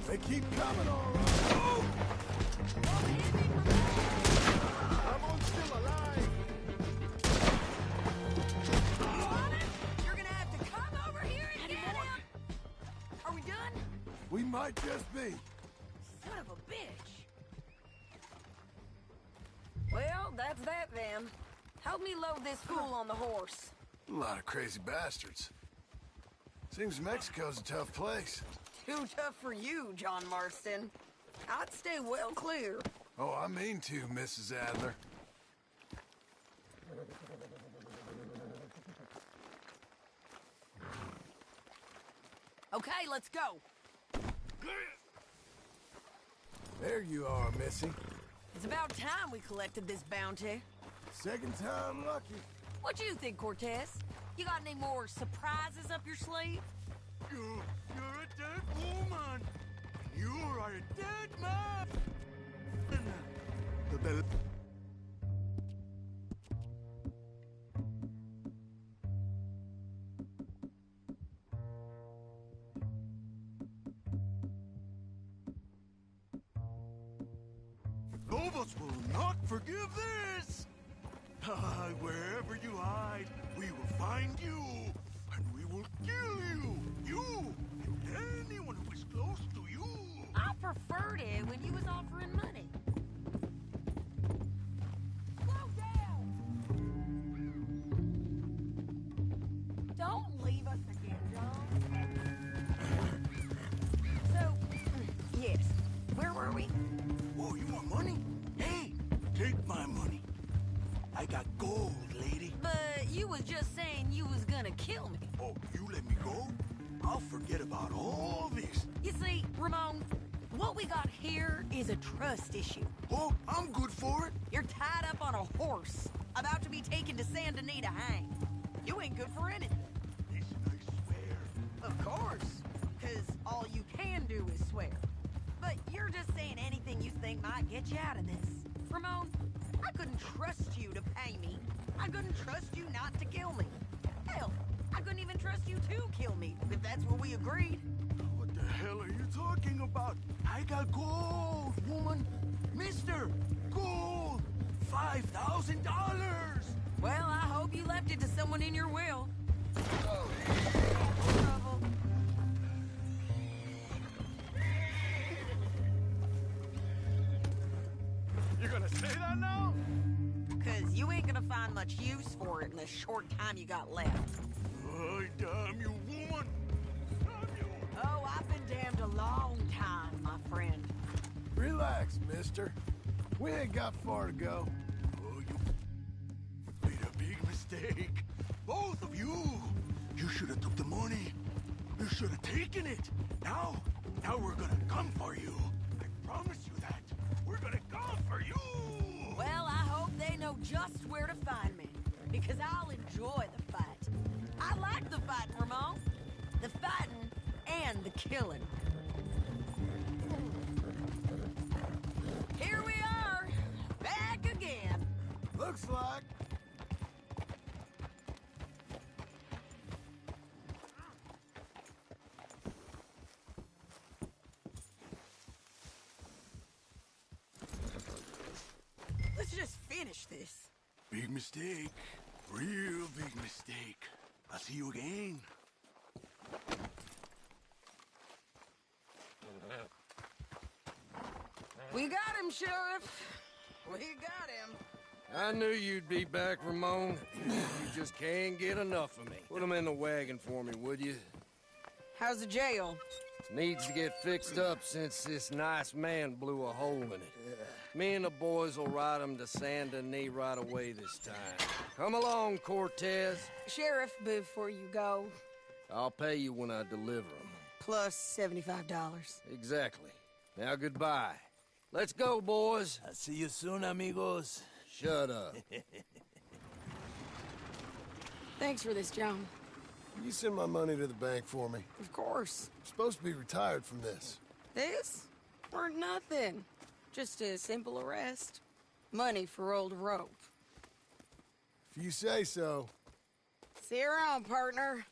They keep coming, all right. Someone's still alive. You want it? You're gonna have to come over here and get him! Are we done? We might just be. Son of a bitch. Well, that's that then. Help me load this fool on the horse. A lot of crazy bastards. Seems Mexico's a tough place. Too tough for you, John Marston. I'd stay well clear. Oh, I mean to, Mrs. Adler. Okay, let's go. There you are, Missy. It's about time we collected this bounty. Second time lucky. What do you think, Cortez? You got any more surprises up your sleeve? You're a dead woman. You are a dead man. Lobos will not forgive this. Wherever you hide, we will find you, and we will kill you. You and anyone who is close to you. I preferred it when you was offering money. Slow down! Don't leave us again, John. So, yes, where were we? Oh, you want money? Hey, take my money. I got gold, lady. But you was just saying you was gonna kill me. Oh, you let me go? I'll forget about all this. You see, Ramon, what we got here is a trust issue. Oh, I'm good for it. You're tied up on a horse, about to be taken to Saint Denis to hang. You ain't good for anything. Listen, I swear. Of course, because all you can do is swear. But you're just saying anything you think might get you out of this. Ramon, I couldn't trust you to pay me. I couldn't trust you not to kill me. Hell, I couldn't even trust you to kill me, if that's what we agreed. What the hell are you talking about? I got gold, woman. Mister, gold. $5,000. Well, I hope you left it to someone in your will. Trouble. You're gonna say that now? Because you ain't gonna find much use for it in the short time you got left. Oh, damn you, woman. Damn you. Oh, I've been damned a long time, my friend. Relax, mister. We ain't got far to go. Oh, you made a big mistake. Both of you. You should have took the money. You should have taken it. Now we're gonna come for you. I promise you that. We're gonna come for you. Well, I hope they know just where to find me. Because I'll enjoy the fight. I like the fighting, Ramon. The fighting and the killing. Here we are. Back again. Looks like. Let's just finish this. Big mistake. Real big mistake. I'll see you again. We got him, Sheriff. We got him. I knew you'd be back, Ramon. You just can't get enough of me. Put him in the wagon for me, would you? How's the jail? Needs to get fixed up since this nice man blew a hole in it. Me and the boys will ride him to Saint Denis right away this time. Come along, Cortez. Sheriff, before you go, I'll pay you when I deliver him. plus $75. Exactly. Now goodbye. Let's go, boys. I'll see you soon, amigos. Shut up. Thanks for this, John. You send my money to the bank for me. Of course. I'm supposed to be retired from this. This? Weren't nothing. Just a simple arrest. Money for old rope. If you say so. See you around, partner.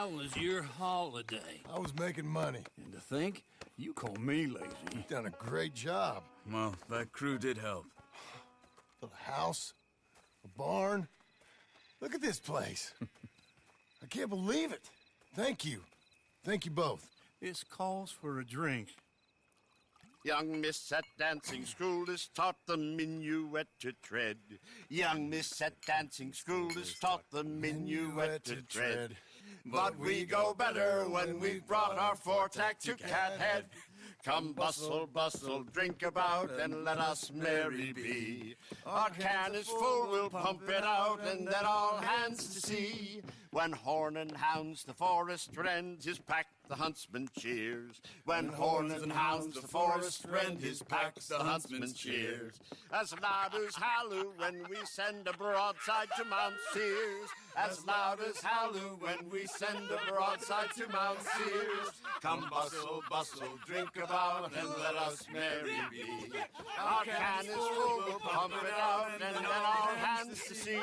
How was your holiday? I was making money. And to think, you call me lazy. You've done a great job. Well, that crew did help. Little house, a barn. Look at this place. I can't believe it. Thank you. Thank you both. This calls for a drink. Young miss at dancing school is taught the minuet to tread. Young miss at dancing school is taught the minuet to tread. But we go better when we've brought our four-tack to Cathead. Come bustle, bustle, drink about, and let us merry be. Our can is full, we'll pump it out, and then all hands to sea. When horn and hounds the forest rend, his pack the huntsman cheers. When horn and hounds the forest rend, his pack the huntsman cheers. As loud as halloo when we send a broadside to Mount Sears. As loud as halloo when we send a broadside to Mount Sears. Come bustle, bustle, drink about, and let us merry be. Our can is full, we'll pump it out, and then all hands to sea.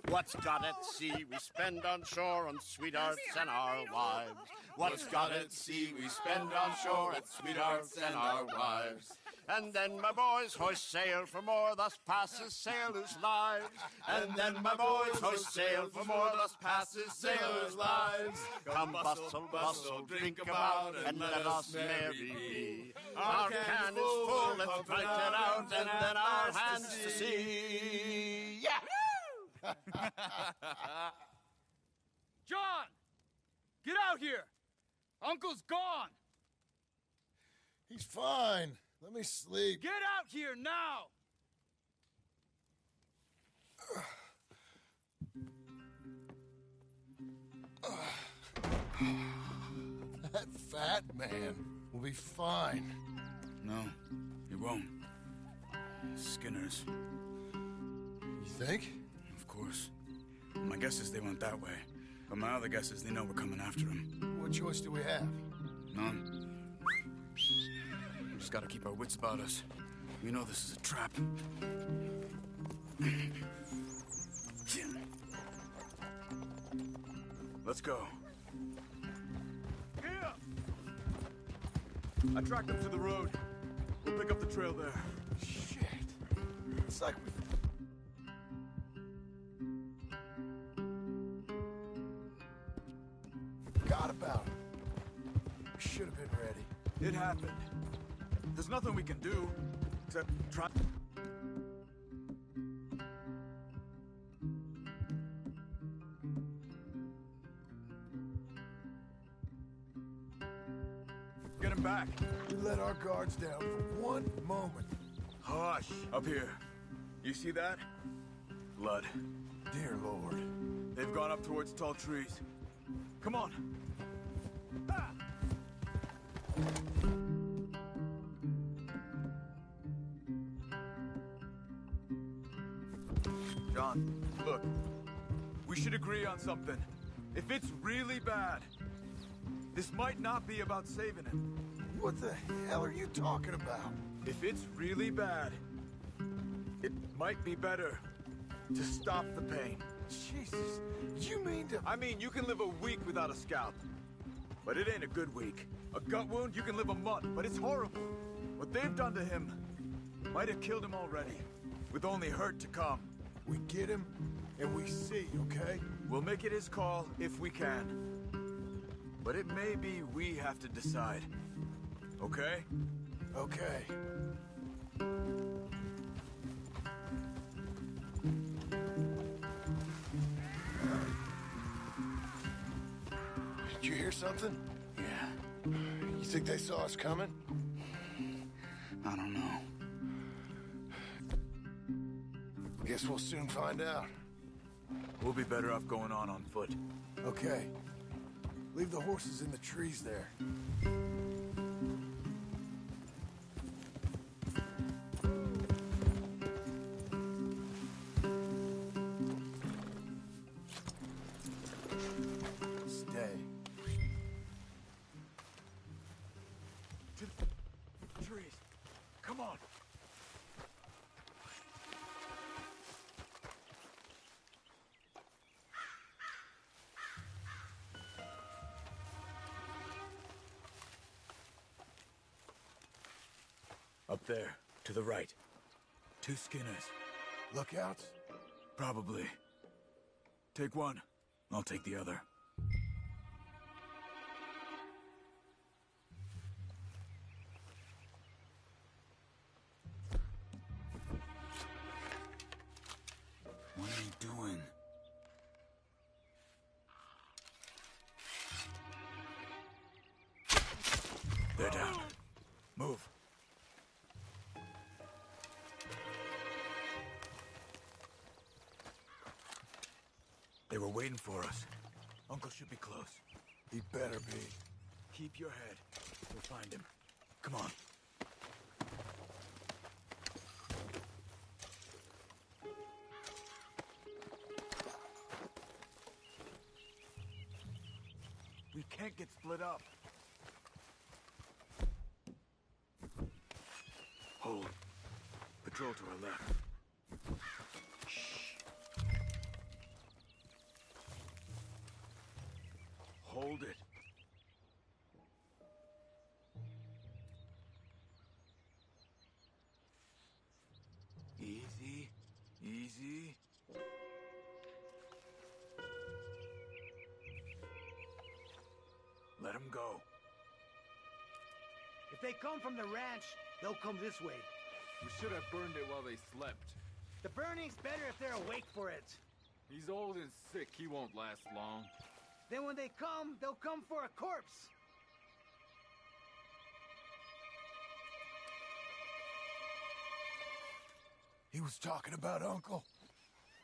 What's got at sea we spend on shore on sweethearts and our wives. What's got at sea we spend on shore at sweethearts and our wives. And then my boys hoist sail for more, thus passes sailors' lives. And then my boys hoist sail for more, thus passes sailors' lives. Come bustle, bustle, drink about, and let us merry be. Our can is full, let's fight it out, and then our hands to sea. Yeah! John! Get out here! Uncle's gone! He's fine. Let me sleep. Get out here now! That fat man will be fine. No, he won't. Skinners. You think? Of course. My guess is they went that way. But my other guess is they know we're coming after him. What choice do we have? None. We just gotta keep our wits about us. We know this is a trap. Let's go. Here! I tracked them to the road. We'll pick up the trail there. Shit. It's like we... forgot about it. We should have been ready. It happened. There's nothing we can do except try. Get him back. We let our guards down for one moment. Hush. Up here. You see that? Blood. Dear Lord. They've gone up towards tall trees. Come on. Ah! John, look. We should agree on something. If it's really bad, this might not be about saving him. What the hell are you talking about? If it's really bad, it might be better to stop the pain. Jesus, you mean to... I mean, you can live a week without a scalp, but it ain't a good week. A gut wound, you can live a month, but it's horrible. What they've done to him might have killed him already, with only hurt to come. We get him, and we see, okay? We'll make it his call if we can. But it may be we have to decide. Okay? Okay. Did you hear something? Yeah. You think they saw us coming? I don't know. Guess we'll soon find out. We'll be better off going on foot. Okay. Leave the horses in the trees there. Stay. To the trees. Come on. There, to the right. 2 skinners. Lookouts? Probably. Take one. I'll take the other. What are you doing? They're down. Move. They were waiting for us. Uncle should be close. He better be. Keep your head. We'll find him. Come on. We can't get split up. Hold. Patrol to our left. Hold it. Easy. Easy. Let him go. If they come from the ranch, they'll come this way. We should have burned it while they slept. The burning's better if they're awake for it. He's old and sick. He won't last long. Then when they come, they'll come for a corpse. He was talking about Uncle.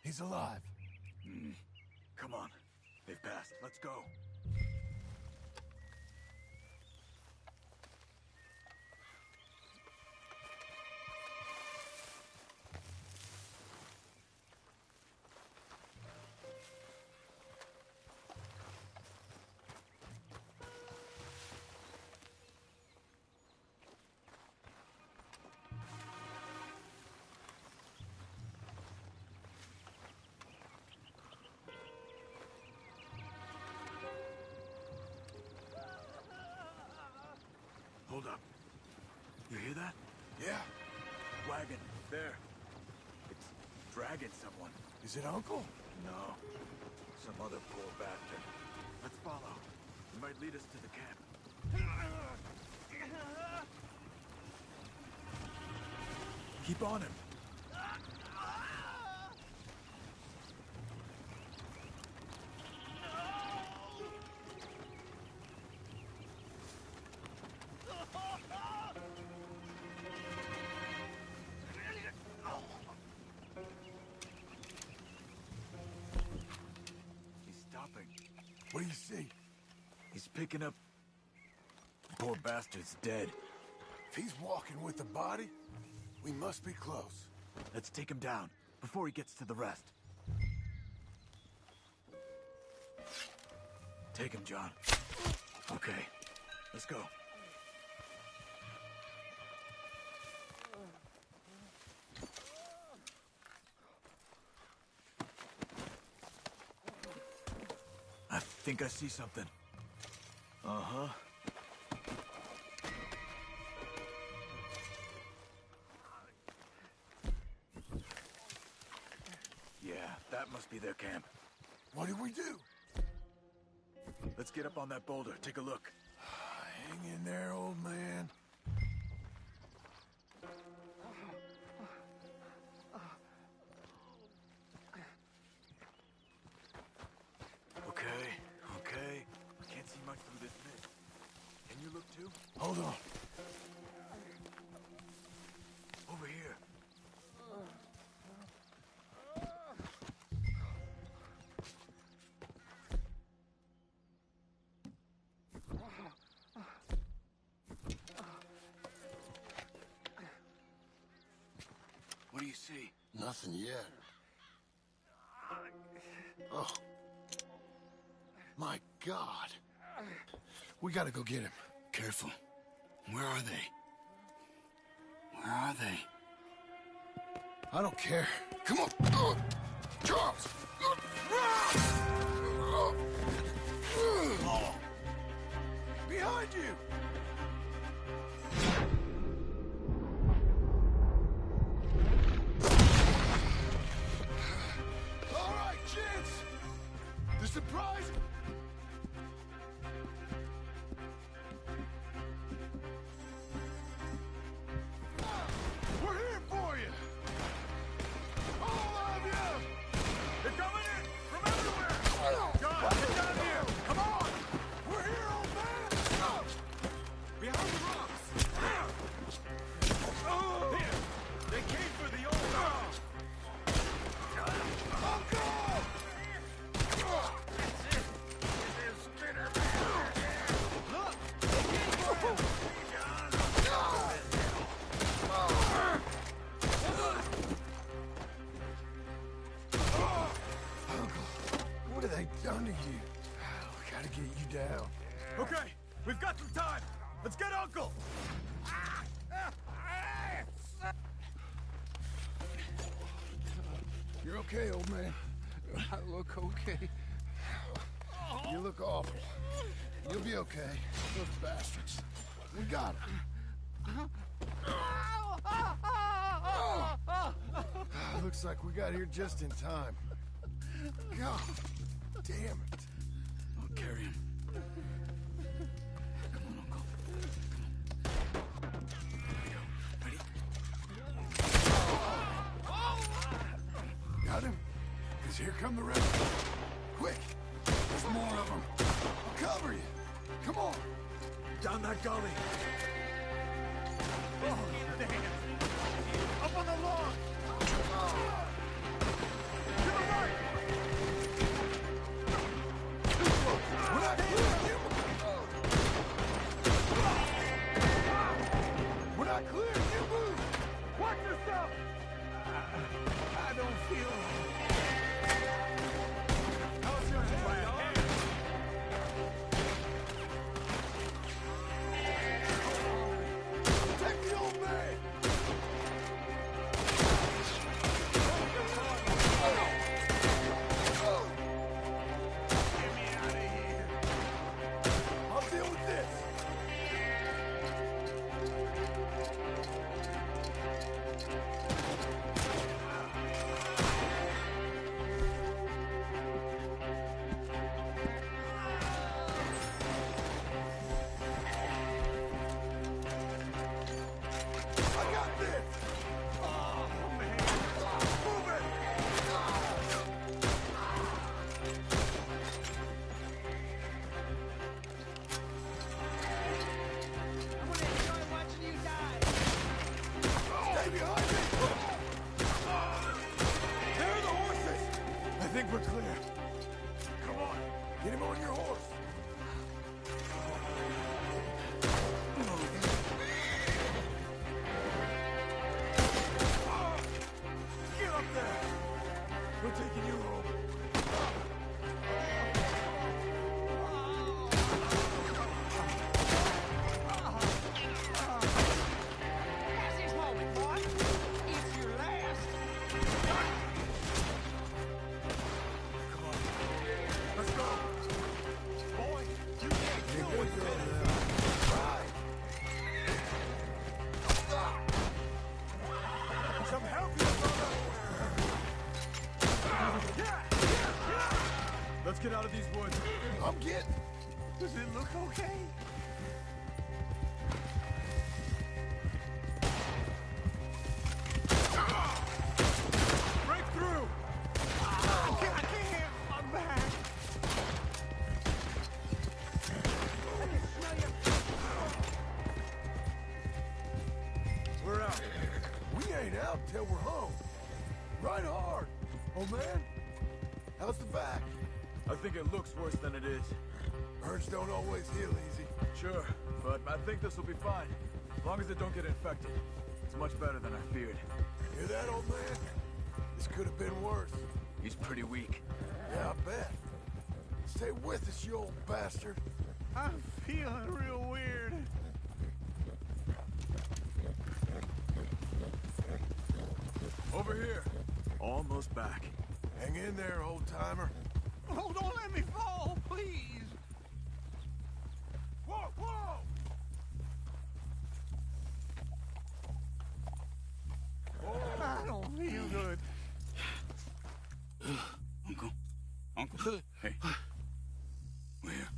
He's alive. Come on. They've passed. Let's go. Hold up. You hear that? Yeah. Wagon. There. It's dragging someone. Is it Uncle? No. Some other poor bastard. Let's follow. It might lead us to the camp. Keep on him. What do you see? He's picking up... Poor bastard's dead. If he's walking with the body, we must be close. Let's take him down, before he gets to the rest. Take him, John. Okay, let's go. I think I see something. Uh-huh. Yeah, that must be their camp. What do we do? Let's get up on that boulder, take a look. Hang in there, old man. Okay. Can't see much through this mist. Can you look too? Hold on. Over here. What do you see? Nothing yet. Oh. My God. We gotta go get him. Careful. Where are they? Where are they? I don't care. Come on. Charles! Behind you! Okay, we've got some time. Let's get Uncle! You're okay, old man. I look okay. You look awful. You'll be okay. Those bastards. We got him. Looks like we got here just in time. God damn it. I'll carry him. Come on, Uncle. Got him? Because here come the rest. Quick! There's more of them. I'll cover you. Come on. Down that gully. Oh, damn. Up on the lawn. To the right. When I clear you... When I clear you, move. Watch yourself. I don't feel... How's your head, dog? Take the old man. Get me out of here. I'll deal with this. I got this. Oh, man. Move it. I'm gonna enjoy watching you die. Stay behind me. There are the horses. I think we're clear. Come on. Get him on your horse. Get up there. We're taking you home. Pass this moment, boy. It's your last. Let's go. Boy, you can't kill Good what's girl in it. now. Right. Some help here, brother. Yeah. Let's get out of these woods. I'm getting. Does it look okay? Break through. I can't. I'm back. We're out. We ain't out till we're home. Ride hard. Oh, man. How's the back? I think it looks worse than it is. Burns don't always heal easy. Sure, but I think this will be fine. As long as it don't get infected. It's much better than I feared. Hear that, old man? This could have been worse. He's pretty weak. Yeah, I bet. Stay with us, you old bastard. I'm feeling real weird. Over here. Almost back. Hang in there, old-timer. Oh, don't let me fall, please. Whoa, whoa! I don't feel good. Uncle. Hey. We're here.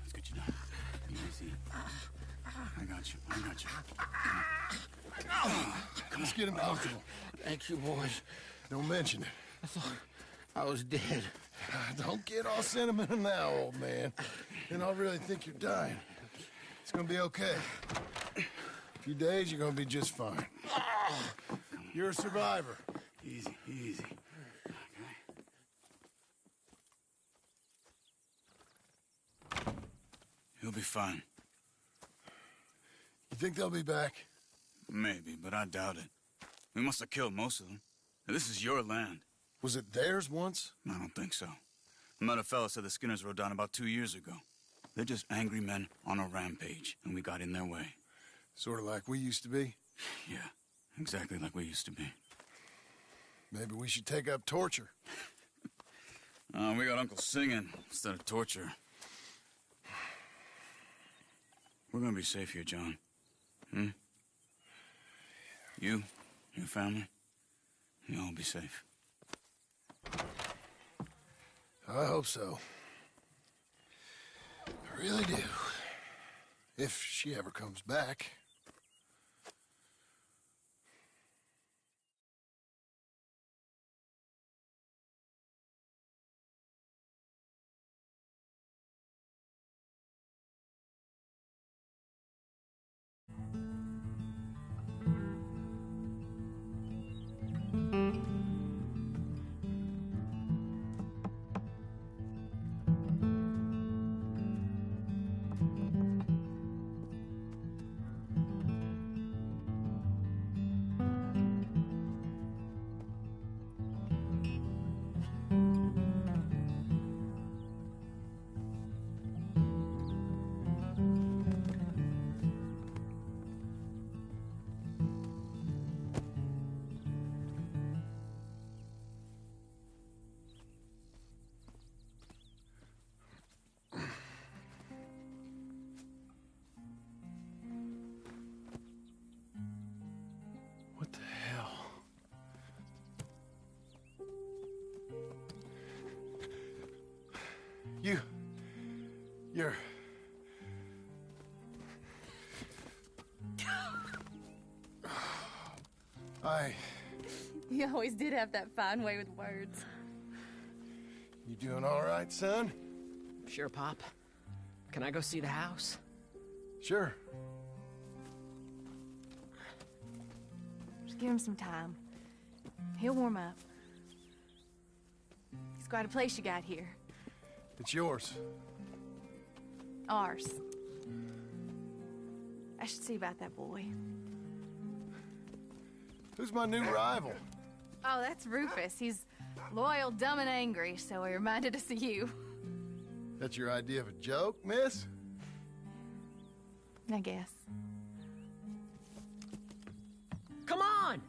Let's get you down. Easy. I got you. Come on. Let's get him comfortable. Thank you, boys. Don't mention it. I thought I was dead. Don't get all sentimental now, old man. Then I'll really think you're dying. It's gonna be okay. A few days, you're gonna be just fine. You're a survivor. Easy. Okay. He'll be fine. You think they'll be back? Maybe, but I doubt it. We must have killed most of them. And this is your land. Was it theirs once? I don't think so. I met a fella said the Skinners rode down about 2 years ago. They're just angry men on a rampage, and we got in their way. Sort of like we used to be? Yeah, exactly like we used to be. Maybe we should take up torture. We got Uncle singing instead of torture. We're gonna be safe here, John. Hmm? You, your family, you'll all be safe. I hope so. I really do. If she ever comes back. What the hell? You're... You always did have that fine way with words. You doing all right, son? Sure, Pop. Can I go see the house? Sure. Just give him some time. He'll warm up. It's quite a place you got here. It's yours. Ours. I should see about that boy. Who's my new rival? Oh, that's Rufus. He's loyal, dumb, and angry, so he reminded us of you. That's your idea of a joke, miss? I guess. Come on!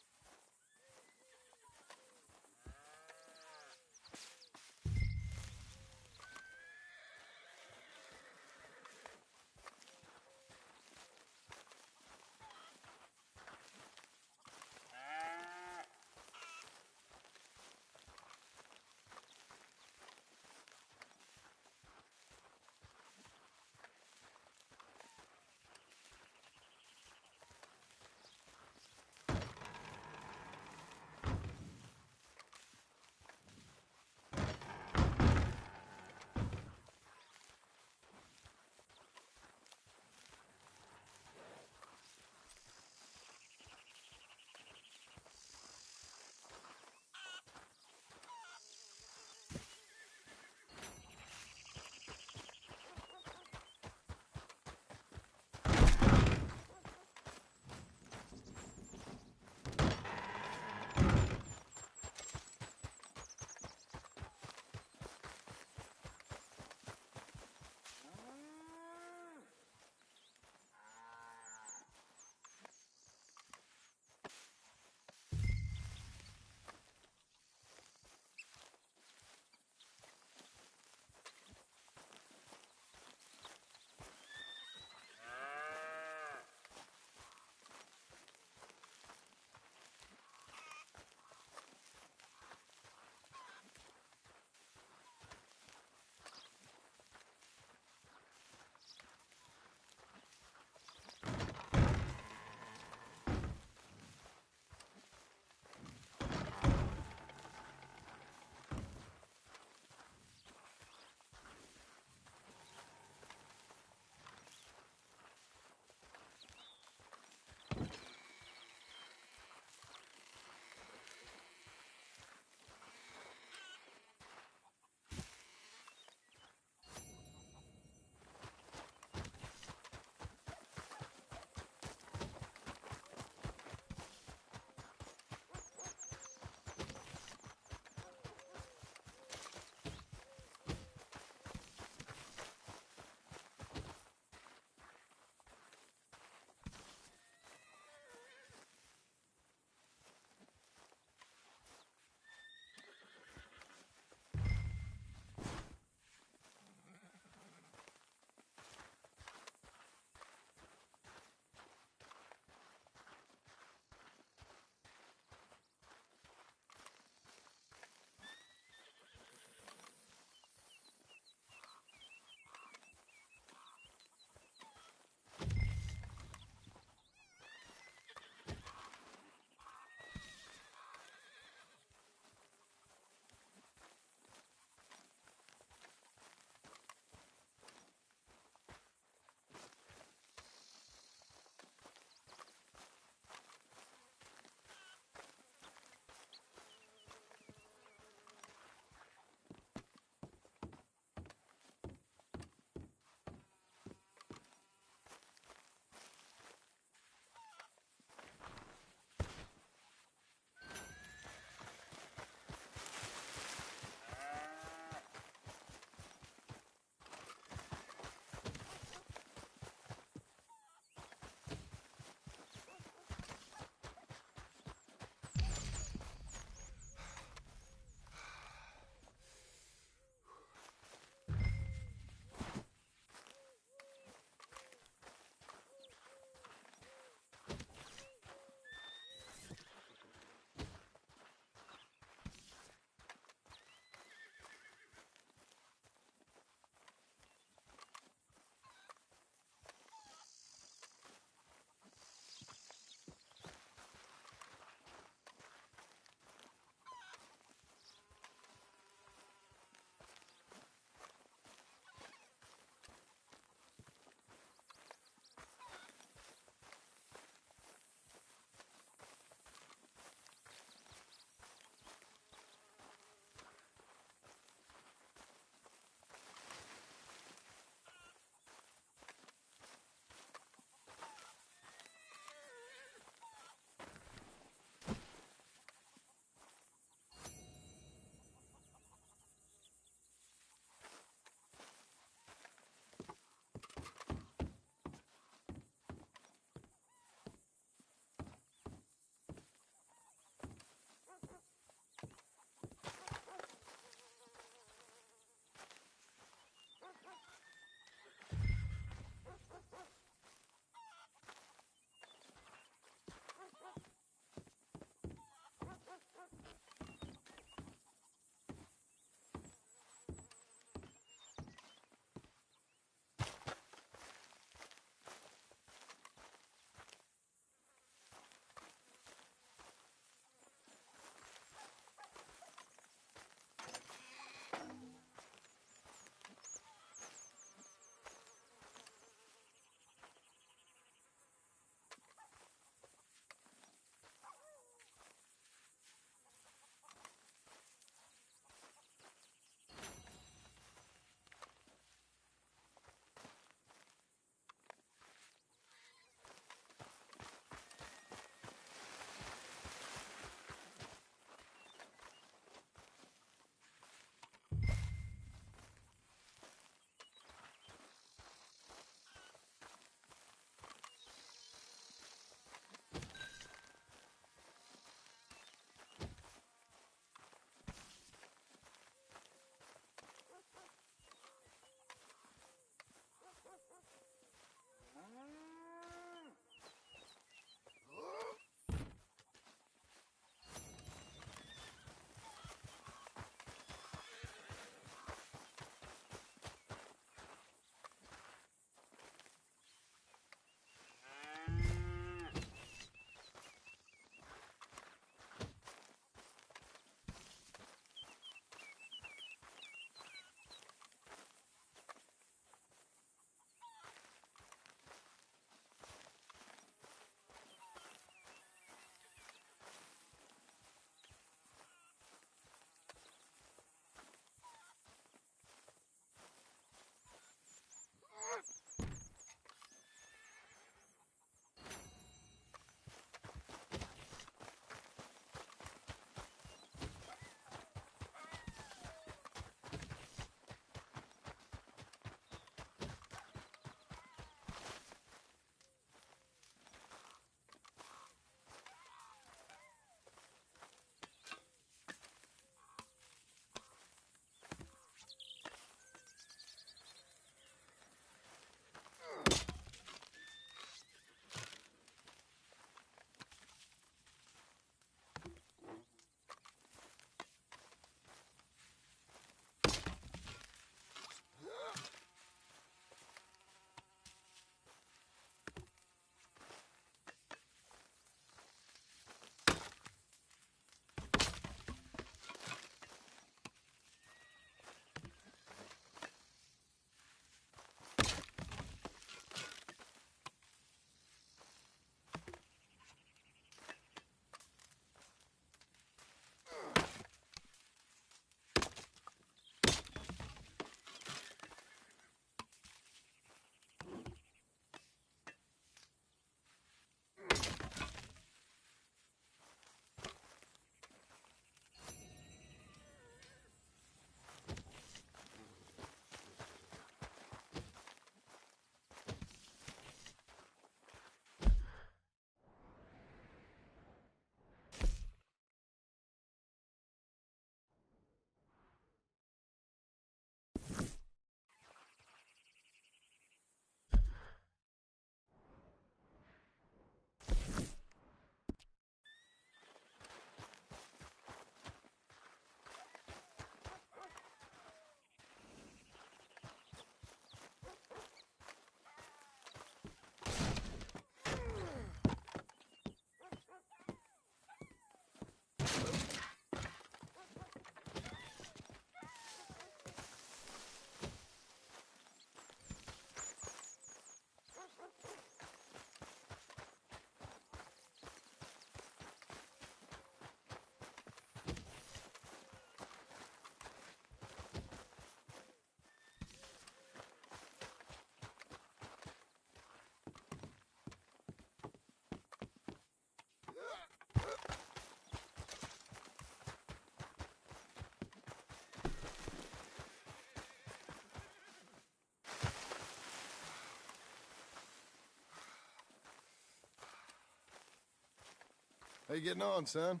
How you getting on, son?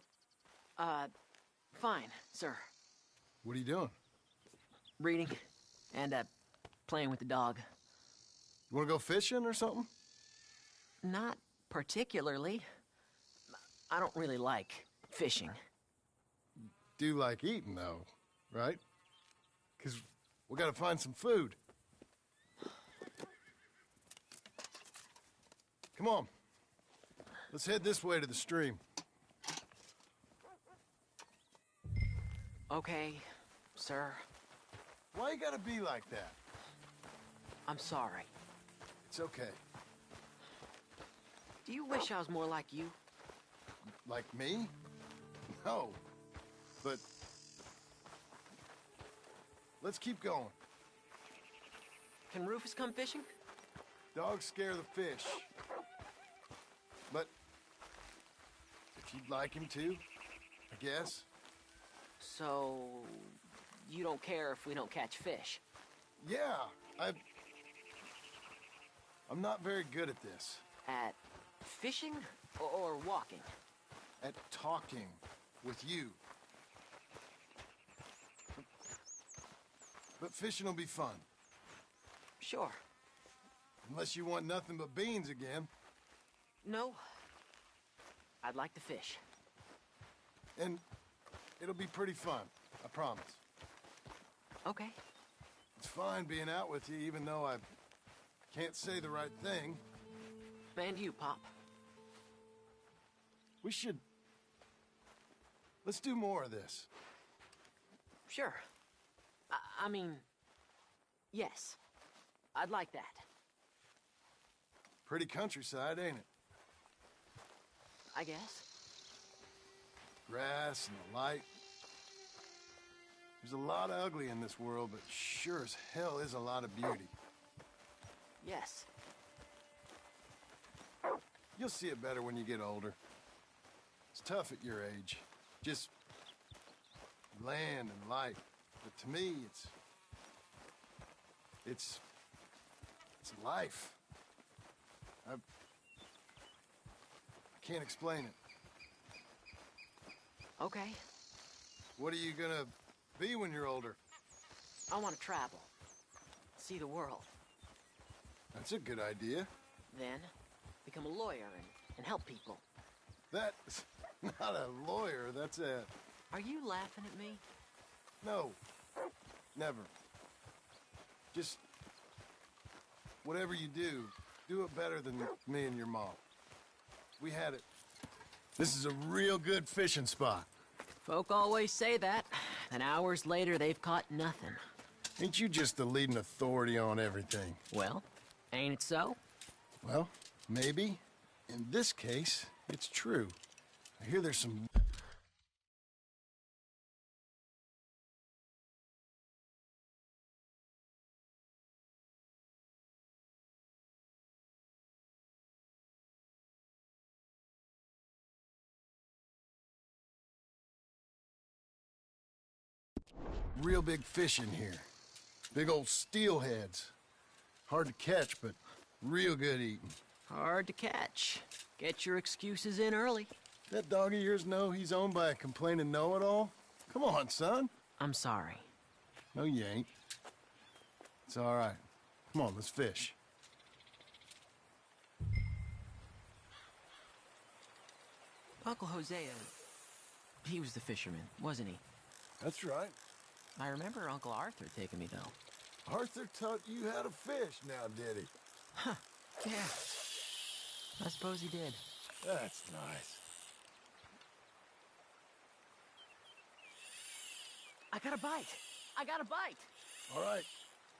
Fine, sir. What are you doing? Reading and, playing with the dog. You wanna go fishing or something? Not particularly. I don't really like fishing. Do like eating, though, right? 'Cause we gotta find some food. Come on. Let's head this way to the stream. Okay, sir. Why you gotta be like that? I'm sorry. It's okay. Do you wish I was more like you? Like me? No. But... let's keep going. Can Rufus come fishing? Dogs scare the fish. But... if you'd like him to, I guess. So... you don't care if we don't catch fish? Yeah, I'm not very good at this. At fishing or walking? At talking with you. But fishing will be fun. Sure. Unless you want nothing but beans again. No. I'd like to fish. And it'll be pretty fun, I promise. Okay. It's fine being out with you, even though I can't say the right thing. And you, Pop. We should... let's do more of this. Sure. I mean... yes. I'd like that. Pretty countryside, ain't it? I guess. Grass and the light. There's a lot of ugly in this world, but sure as hell is a lot of beauty. Yes. You'll see it better when you get older. It's tough at your age. Just land and light. But to me, it's life. I can't explain it. Okay. What are you gonna be when you're older? I want to travel. See the world. That's a good idea. Then, become a lawyer and help people. That's not a lawyer, that's a... Are you laughing at me? No. Never. Just... whatever you do it better than me and your mom. We had it. This is a real good fishing spot. Folk always say that. And hours later, they've caught nothing. Ain't you just the leading authority on everything? Well, ain't it so? Well, maybe. In this case, it's true. I hear there's some... real big fish in here. Big old steelheads. Hard to catch, but real good eating. Hard to catch. Get your excuses in early. That dog of yours know he's owned by a complaining know-it-all? Come on, son. I'm sorry. No, you ain't. It's all right. Come on, let's fish. Uncle Hosea, he was the fisherman, wasn't he? That's right. I remember Uncle Arthur taking me, though. Arthur taught you how to fish now, did he? Huh. Yeah. I suppose he did. That's nice. I got a bite. I got a bite. All right.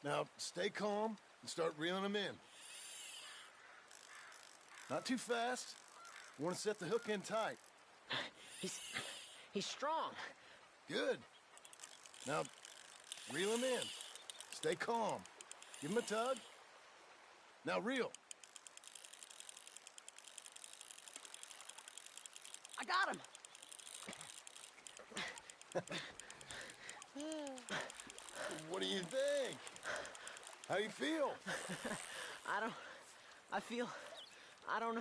Now, stay calm and start reeling them in. Not too fast. You want to set the hook in tight. He's strong. Good. Now, reel him in. Stay calm. Give him a tug. Now reel. I got him. What do you think? How you feel? I don't know.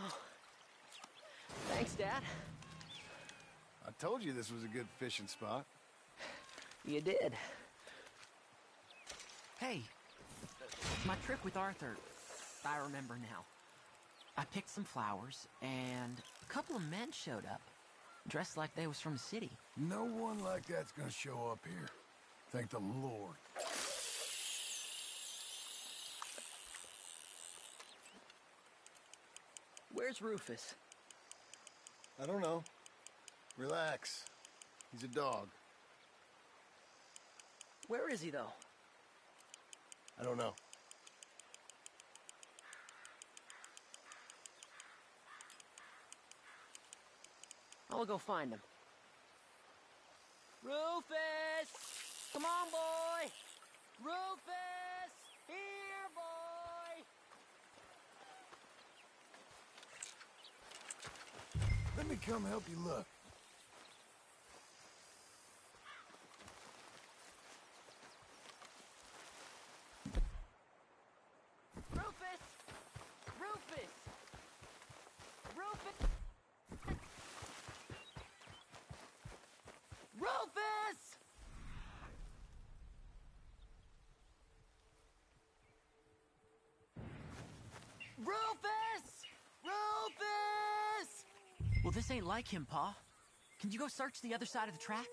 Thanks, Dad. I told you this was a good fishing spot. You did. Hey, my trip with Arthur, I remember now. I picked some flowers, and a couple of men showed up, dressed like they was from the city. No one like that's gonna show up here. Thank the Lord. Where's Rufus? I don't know. Relax. He's a dog. Where is he, though? I don't know. I'll go find him. Rufus! Come on, boy! Rufus! Here, boy! Let me come help you look. Rufus! Rufus! Rufus! Rufus! Rufus! Rufus! Well, this ain't like him, Pa. Can you go search the other side of the track?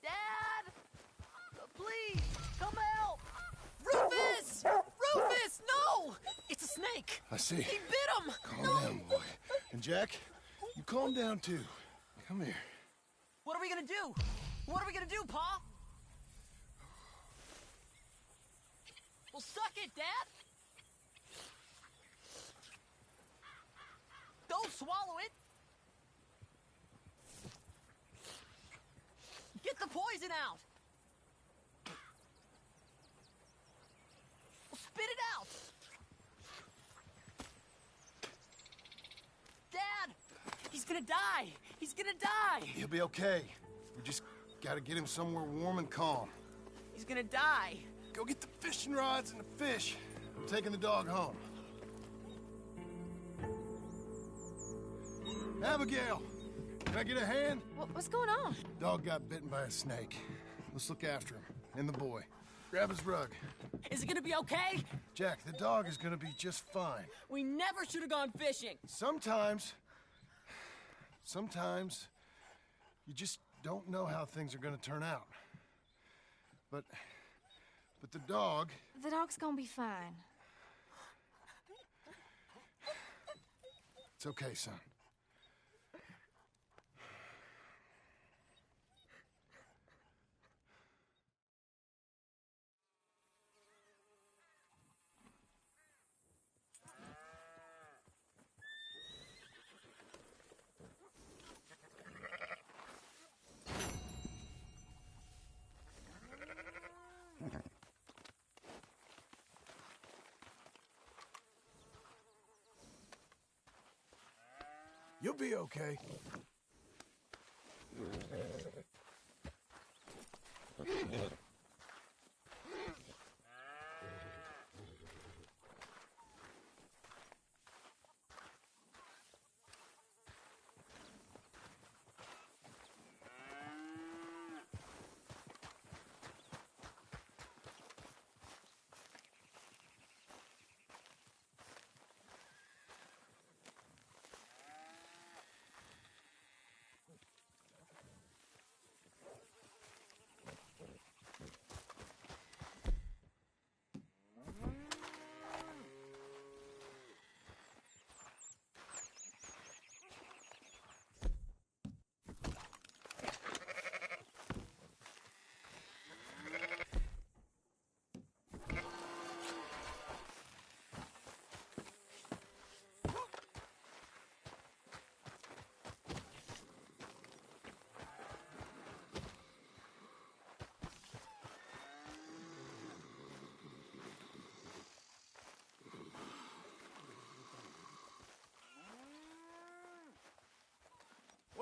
Dad! Please, come help! Rufus! Rufus, no! It's a snake! I see. He bit him! Calm down, boy. And Jack, you calm down too. Come here. What are we gonna do? What are we gonna do, Pa? Well, suck it, Dad! Don't swallow it! Get the poison out! Well, spit it out! Dad! He's gonna die! He's gonna die! He'll be okay. We just gotta get him somewhere warm and calm. He's gonna die! Go get the fishing rods and the fish. I'm taking the dog home. Abigail! Can I get a hand? What's going on? Dog got bitten by a snake. Let's look after him. And the boy. Grab his rug. Is it gonna be okay? Jack, the dog is gonna be just fine. We never should have gone fishing! Sometimes you just don't know how things are gonna turn out. But the dog... The dog's gonna be fine. It's okay, son. You'll be okay.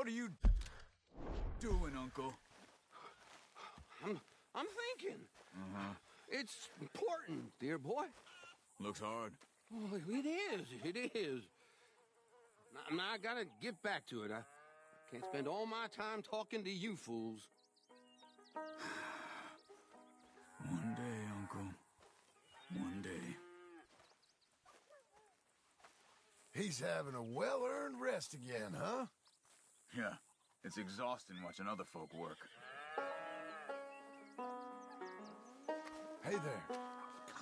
What are you doing, Uncle? I'm thinking. Uh-huh. It's important, dear boy. Looks hard. Oh, it is. It is. Now I gotta get back to it. I can't spend all my time talking to you fools. One day, Uncle. One day. He's having a well-earned rest again, huh? Yeah, it's exhausting watching other folk work. Hey there.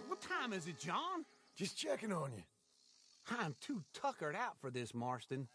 What time is it, John? Just checking on you. I'm too tuckered out for this, Marston.